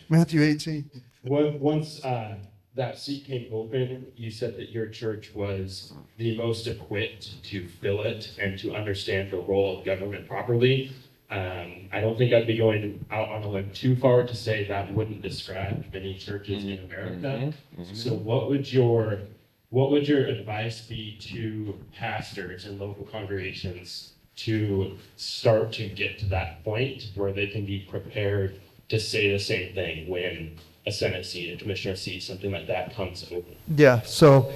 Matthew 18. Once that seat came open, you said that your church was the most equipped to fill it and to understand the role of government properly. I don't think I'd be going out on a limb too far to say that wouldn't describe many churches in America. So what would your advice be to pastors and local congregations to start to get to that point where they can be prepared to say the same thing when a Senate seat, a commissioner seat, something like that comes open? Yeah, so,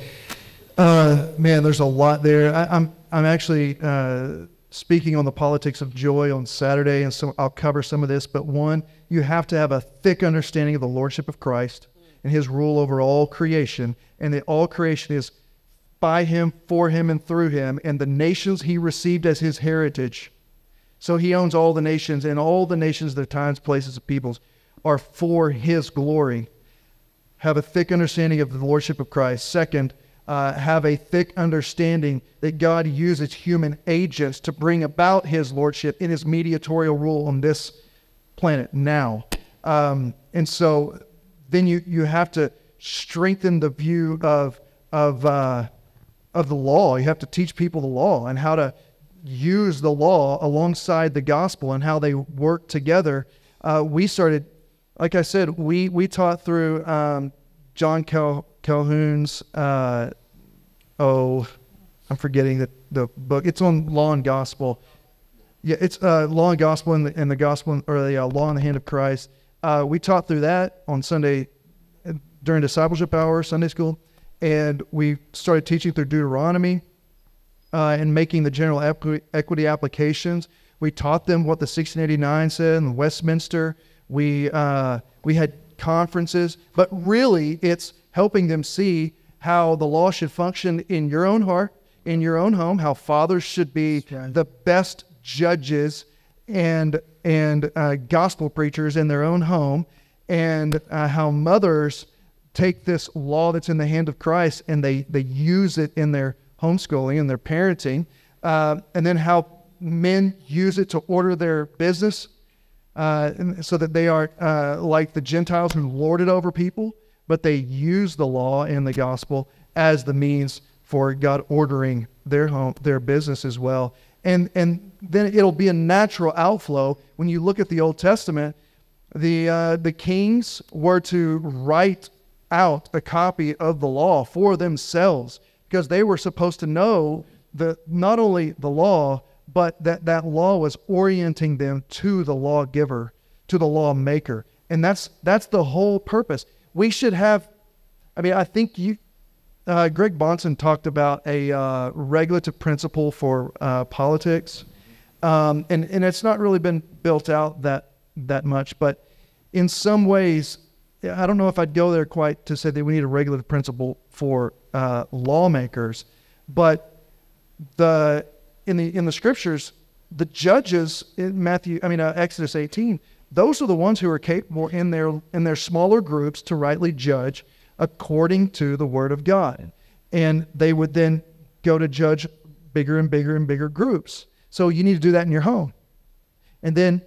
man, there's a lot there. I'm actually speaking on the politics of joy on Saturday, and so I'll cover some of this. But one, you have to have a thick understanding of the lordship of Christ and his rule over all creation, and that all creation is by him, for him, and through him, and the nations he received as his heritage. So he owns all the nations, and all the nations, their times, places, and peoples are for his glory. Have a thick understanding of the lordship of Christ. Second, have a thick understanding that God uses human agents to bring about his lordship in his mediatorial rule on this planet now. And so then you have to strengthen the view of the law. You have to teach people the law and how to use the law alongside the gospel and how they work together. We started, like I said, we taught through John Calhoun's, I'm forgetting the book. It's on Law and Gospel. Yeah, it's Law and Gospel and the Gospel, or the Law in the Hand of Christ. We taught through that on Sunday during discipleship hour, Sunday school. And we started teaching through Deuteronomy and making the general equity applications. We taught them what the 1689 said in Westminster. We had conferences, but really it's helping them see how the law should function in your own heart, in your own home, how fathers should be the best judges and gospel preachers in their own home, and how mothers take this law that's in the hand of Christ and they use it in their homeschooling and their parenting, and then how men use it to order their business so that they aren't like the Gentiles who lord it over people, but they use the law and the gospel as the means for God ordering their home, their business as well. And then it'll be a natural outflow. When you look at the Old Testament, the kings were to write out a copy of the law for themselves, because they were supposed to know not only the law, but that law was orienting them to the lawgiver, to the lawmaker. And that's the whole purpose. We should have, I think Greg Bonson talked about a regulative principle for politics. And it's not really been built out that much, but in some ways, I don't know if I'd go there quite to say that we need a regulative principle for lawmakers, but in the scriptures, the judges in Exodus 18, those are the ones who are capable in their smaller groups to rightly judge according to the word of God, and they would then go to judge bigger and bigger and bigger groups. So you need to do that in your home, and then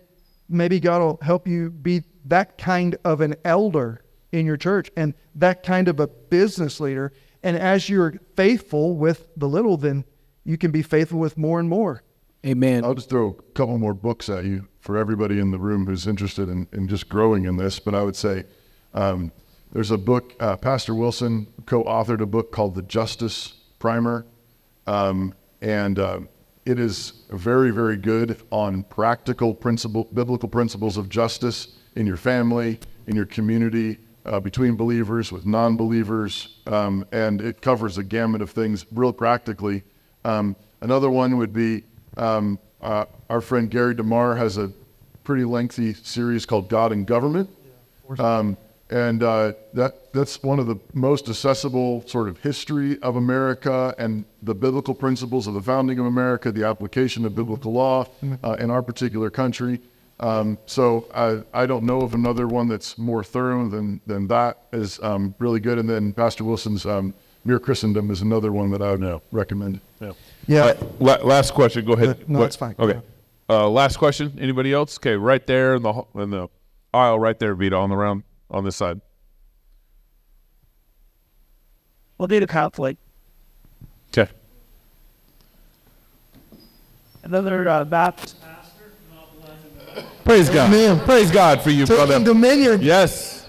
maybe God will help you be that kind of an elder in your church and that kind of a business leader. And as you're faithful with the little, then you can be faithful with more and more. Amen. I'll just throw a couple more books at you for everybody in the room who's interested in just growing in this. But I would say there's a book, Pastor Wilson co-authored a book called The Justice Primer. It is very, very good on practical biblical principles of justice in your family, in your community, between believers, with non-believers, and it covers a gamut of things real practically. Another one would be Our friend Gary DeMar has a pretty lengthy series called God and Government. That's one of the most accessible sort of history of America and the biblical principles of the founding of America, the application of biblical law in our particular country. So I don't know of another one that's more thorough than that is really good. And then Pastor Wilson's Mere Christendom is another one that I would recommend. Yeah. Last question. Go ahead. No, it's fine. Okay. Last question. Anybody else? Okay, right there in the aisle, right there, Vito, on this side. We'll need a conflict. Okay. Another Baptist pastor. Praise God. Amen. Praise God for you, brother. Taking dominion. Yes.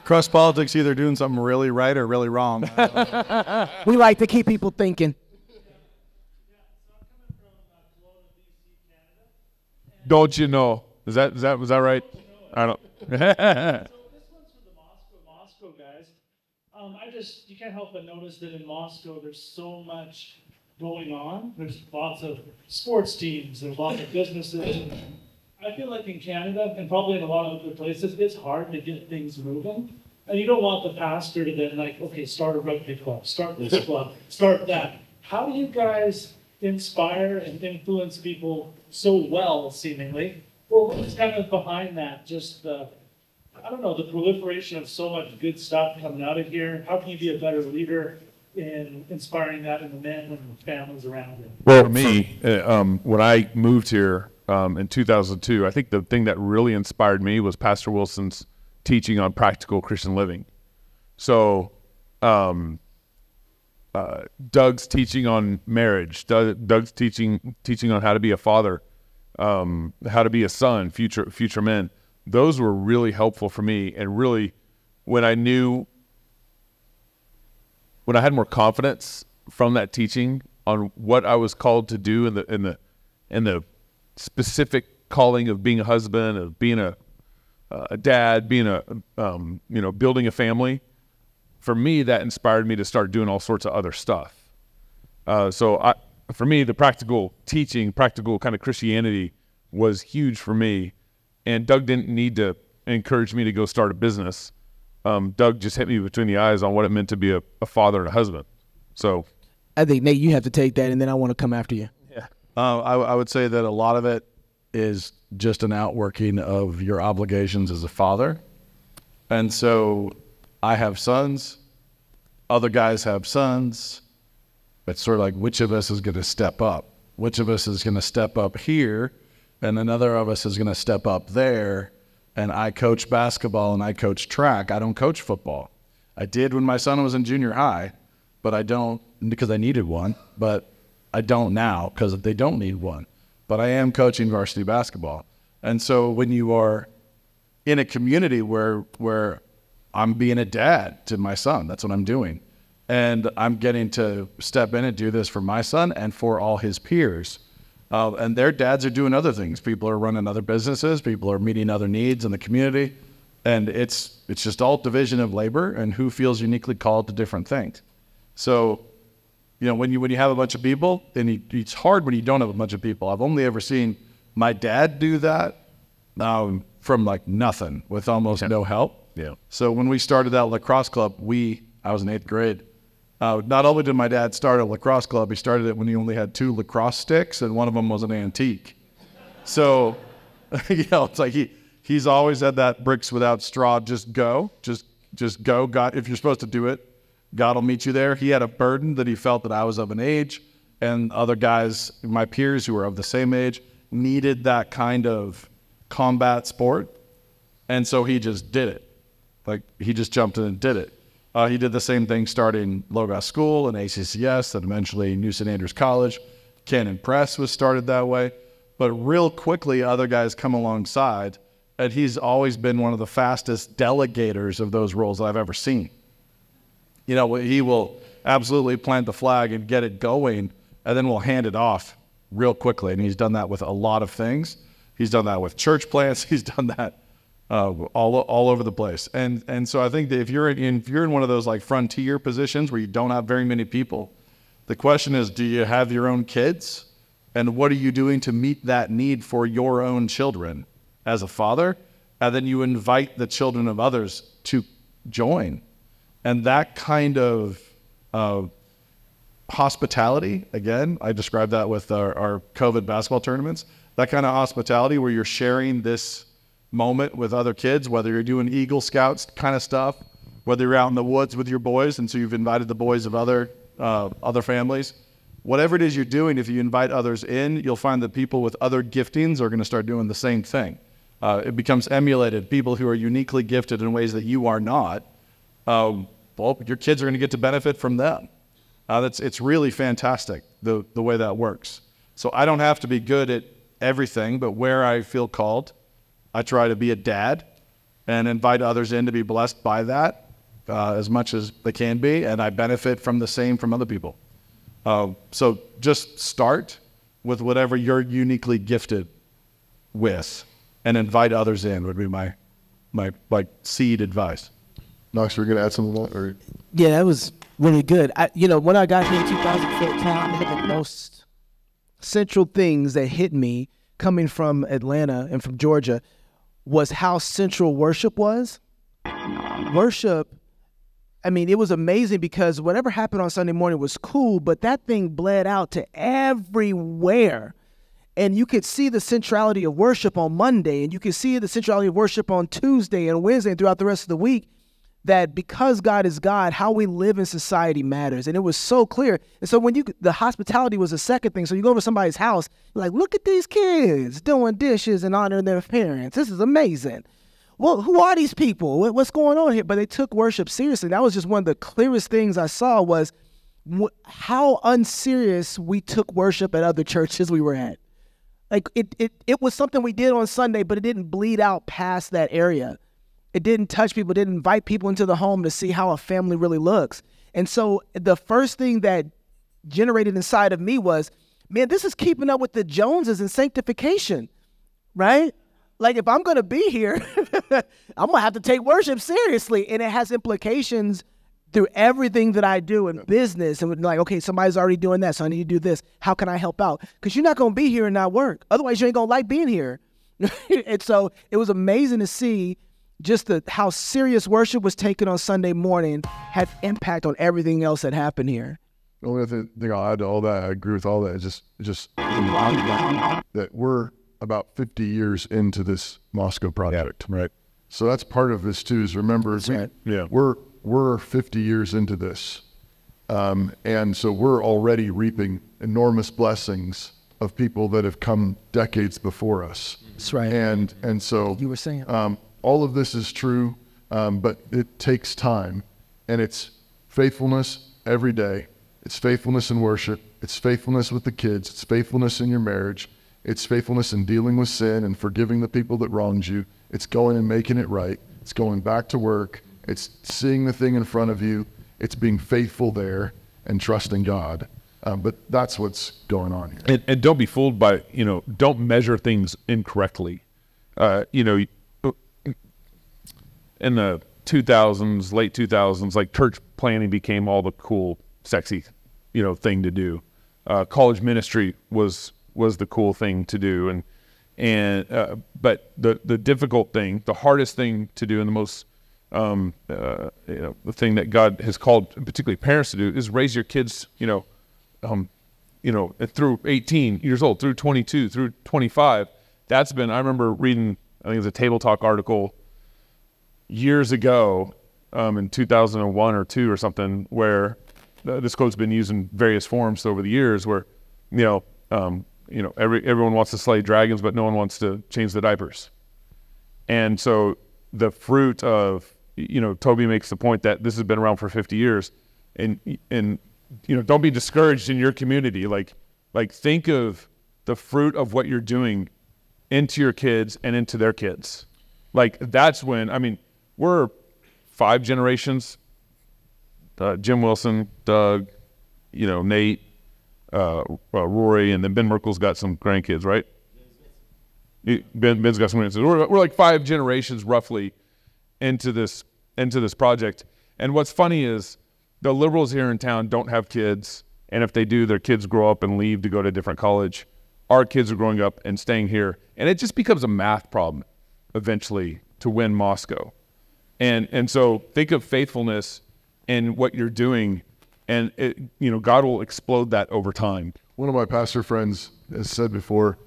CrossPolitic's either doing something really right or really wrong. We like to keep people thinking. Don't you know? Was that right? I don't. Moscow guys. You can't help but notice that in Moscow there's so much going on. There's lots of sports teams, there's lots of businesses. I feel like in Canada, and probably in a lot of other places, it's hard to get things moving. And you don't want the pastor to then okay, start a rugby club, start this club, start that. How do you guys inspire and influence people so well, seemingly? Well, what's kind of behind that? Just the proliferation of so much good stuff coming out of here. How can you be a better leader in inspiring that in the men and families around you? Well, for me, when I moved here in 2002, I think the thing that really inspired me was Pastor Wilson's teaching on practical Christian living. So Doug's teaching on marriage, Doug's teaching on how to be a father, how to be a son, future men. Those were really helpful for me, and really when I had more confidence from that teaching on what I was called to do in the specific calling of being a husband, of being a dad, being building a family. For me, that inspired me to start doing all sorts of other stuff. For me, the practical teaching, practical kind of Christianity was huge for me. And Doug didn't need to encourage me to go start a business. Doug just hit me between the eyes on what it meant to be a father and a husband. So I think, Nate, you have to take that, and then I want to come after you. Yeah. I would say that a lot of it is just an outworking of your obligations as a father. And so I have sons, other guys have sons. It's sort of like, which of us is going to step up? Which of us is going to step up here? And another of us is going to step up there. And I coach basketball and I coach track. I don't coach football. I did when my son was in junior high, but I don't because I needed one. But I don't now because they don't need one. But I am coaching varsity basketball. And so when you are in a community where I'm being a dad to my son, that's what I'm doing. And I'm getting to step in and do this for my son and for all his peers. And their dads are doing other things. People are running other businesses. People are meeting other needs in the community. And it's just all division of labor and who feels uniquely called to different things. So, when you have a bunch of people, and it's hard when you don't have a bunch of people. I've only ever seen my dad do that from like nothing with almost no help. Yeah. So when we started that lacrosse club, I was in 8th grade. Not only did my dad start a lacrosse club, he started it when he only had 2 lacrosse sticks, and one of them was an antique. So, it's like he's always had that bricks without straw, just go. God, if you're supposed to do it, God will meet you there. He had a burden that he felt that I was of an age, and other guys, my peers who were of the same age, needed that kind of combat sport. And so he just did it. Like, he just jumped in and did it. He did the same thing starting Logos School and ACCS, and eventually New St. Andrews College. Canon Press was started that way. But real quickly, other guys come alongside, and he's always been one of the fastest delegators of those roles that I've ever seen. He will absolutely plant the flag and get it going, and then we'll hand it off real quickly. And he's done that with a lot of things. He's done that with church plants. He's done that all over the place. And so I think that if you're in one of those like frontier positions where you don't have very many people, the question is, do you have your own kids, And what are you doing to meet that need for your own children as a father? And then you invite the children of others to join. And that kind of hospitality, again, I described that with our COVID basketball tournaments, that kind of hospitality where you're sharing this moment with other kids, whether you're doing Eagle Scouts kind of stuff, whether you're out in the woods with your boys, and so you've invited the boys of other families. Whatever it is you're doing, if you invite others in, you'll find that people with other giftings are going to start doing the same thing. It becomes emulated. People who are uniquely gifted in ways that you are not, well, your kids are going to get to benefit from them. It's really fantastic, the way that works. So I don't have to be good at everything, but where I feel called, I try to be a dad and invite others in to be blessed by that as much as they can be, and I benefit from the same from other people. So just start with whatever you're uniquely gifted with and invite others in would be my like seed advice. Knox, we're going to add something to that? Or? Yeah, that was really good. When I got here in 2014, one of the most central things that hit me coming from Atlanta and from Georgia was how central worship was. Worship, I mean, it was amazing because whatever happened on Sunday morning was cool, but that thing bled out to everywhere. And you could see the centrality of worship on Monday, and you could see the centrality of worship on Tuesday and Wednesday and throughout the rest of the week, that because God is God, how we live in society matters. And it was so clear. And so the hospitality was the second thing. So you go over somebody's house, you're like, look at these kids doing dishes and honoring their parents. This is amazing. Well, who are these people? What's going on here? But they took worship seriously. That was just one of the clearest things I saw was how unserious we took worship at other churches we were at. Like it was something we did on Sunday, but it didn't bleed out past that area. It didn't touch people. It didn't invite people into the home to see how a family really looks. And so the first thing that generated inside of me was, man, this is keeping up with the Joneses in sanctification, right? Like if I'm going to be here, I'm going to have to take worship seriously. And it has implications through everything that I do in business. And like, okay, somebody's already doing that, so I need to do this. How can I help out? Because you're not going to be here and not work. Otherwise, you ain't going to like being here. And so it was amazing to see just how serious worship was taken on Sunday morning had impact on everything else that happened here. The only thing I'll add to all that, I agree with all that, is just that we're about 50 years into this Moscow project, right? So that's part of this too, is remember, we're 50 years into this. And so we're already reaping enormous blessings of people that have come decades before us. That's right. And so you were saying all of this is true, but it takes time, and it's faithfulness every day. It's faithfulness in worship. It's faithfulness with the kids. It's faithfulness in your marriage. It's faithfulness in dealing with sin and forgiving the people that wronged you. It's going and making it right. It's going back to work. It's seeing the thing in front of you. It's being faithful there and trusting God. But that's what's going on here. And don't be fooled by, don't measure things incorrectly. In the 2000s, late 2000s, like church planning became all the cool, sexy, thing to do. College ministry was the cool thing to do, but the difficult thing, the hardest thing to do, and the most the thing that God has called particularly parents to do is raise your kids, through 18 years old, through 22, through 25. That's been, I remember reading, I think it was a Table Talk article years ago, in 2001 or 2 or something, where this quote's been used in various forms over the years, where everyone wants to slay dragons, but no one wants to change the diapers. And so the fruit of, Toby makes the point that this has been around for 50 years, and don't be discouraged in your community. Like think of the fruit of what you're doing into your kids and into their kids. Like that's when, we're 5 generations, Jim Wilson, Doug, Nate, Rory, and then Ben Merkel's got some grandkids, right? Ben's got some grandkids. We're like 5 generations roughly into this project. And what's funny is the liberals here in town don't have kids, and if they do, their kids grow up and leave to go to a different college. our kids are growing up and staying here. And it just becomes a math problem eventually to win Moscow. And so think of faithfulness in what you're doing, and God will explode that over time. One of my pastor friends has said before,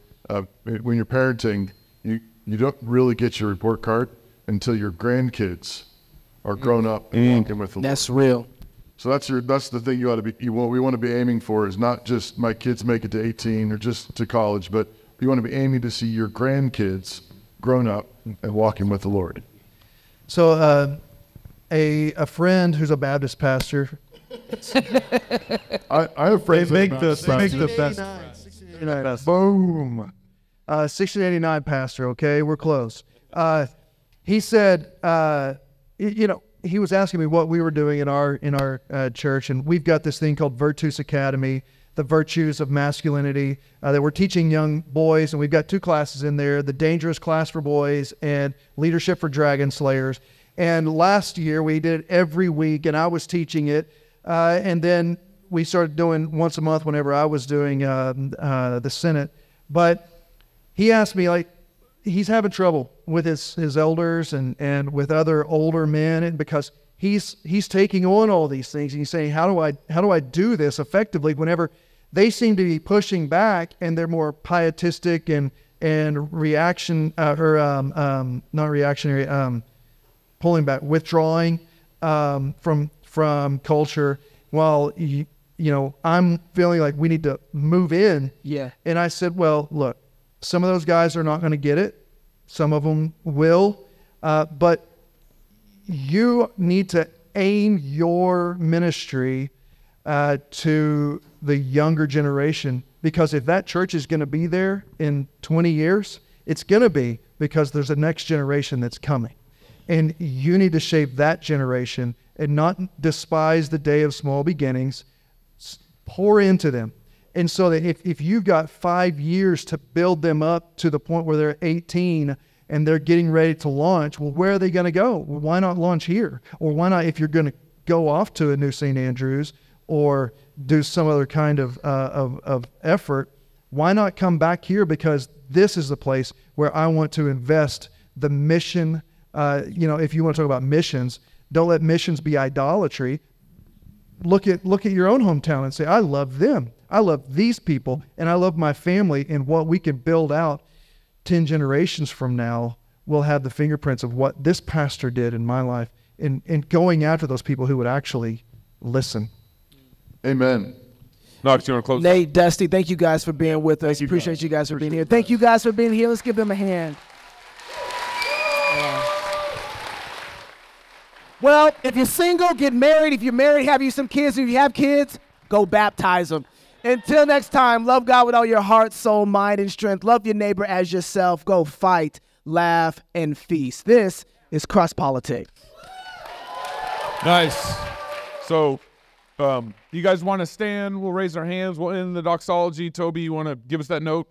when you're parenting, you don't really get your report card until your grandkids are grown up and walking with the Lord. That's real. So that's the thing you ought to be. We want to be aiming for is not just my kids make it to 18 or just to college, but you want to be aiming to see your grandkids grown up and walking with the Lord. So a friend who's a Baptist pastor. I have friends. They make the best. Boom. 1689 pastor. Okay, we're close. He said, he was asking me what we were doing in our church, and we've got this thing called Virtus Academy, the virtues of masculinity, that we're teaching young boys, and we've got 2 classes in there: the dangerous class for boys and leadership for dragon slayers. And last year we did it every week, and I was teaching it, and then we started doing once a month whenever I was doing the Senate. But he asked me, like, he's having trouble with his elders and with other older men, and because he's taking on all these things, and he's saying, how do I do this effectively whenever they seem to be pushing back and they're more pietistic and reaction not reactionary, pulling back, withdrawing from culture, while I'm feeling like we need to move in. Yeah. And I said, well, look, some of those guys are not going to get it. Some of them will. But you need to aim your ministry to the younger generation, because if that church is going to be there in 20 years, it's going to be because there's a next generation that's coming. And you need to shape that generation and not despise the day of small beginnings. Pour into them. And so that if you've got 5 years to build them up to the point where they're 18 and they're getting ready to launch, well, where are they going to go? Well, why not launch here? Or why not, if you're going to go off to a new St. Andrews or do some other kind of effort, why not come back here? Because this is the place where I want to invest the mission. If you want to talk about missions, don't let missions be idolatry. Look at your own hometown and say, I love them. I love these people, and I love my family, and what we can build out 10 generations from now will have the fingerprints of what this pastor did in my life, and going after those people who would actually listen. Amen. Knox, you want to close? Nate, Dusty, thank you guys for being with us. Appreciate you guys for being here. Thank you guys for being here. Let's give them a hand. Well, if you're single, get married. If you're married, have you some kids. If you have kids, go baptize them. Until next time, love God with all your heart, soul, mind, and strength. Love your neighbor as yourself. Go fight, laugh, and feast. This is CrossPolitic. Nice. So, you guys want to stand? We'll raise our hands. We'll end the doxology. Toby, you want to give us that note?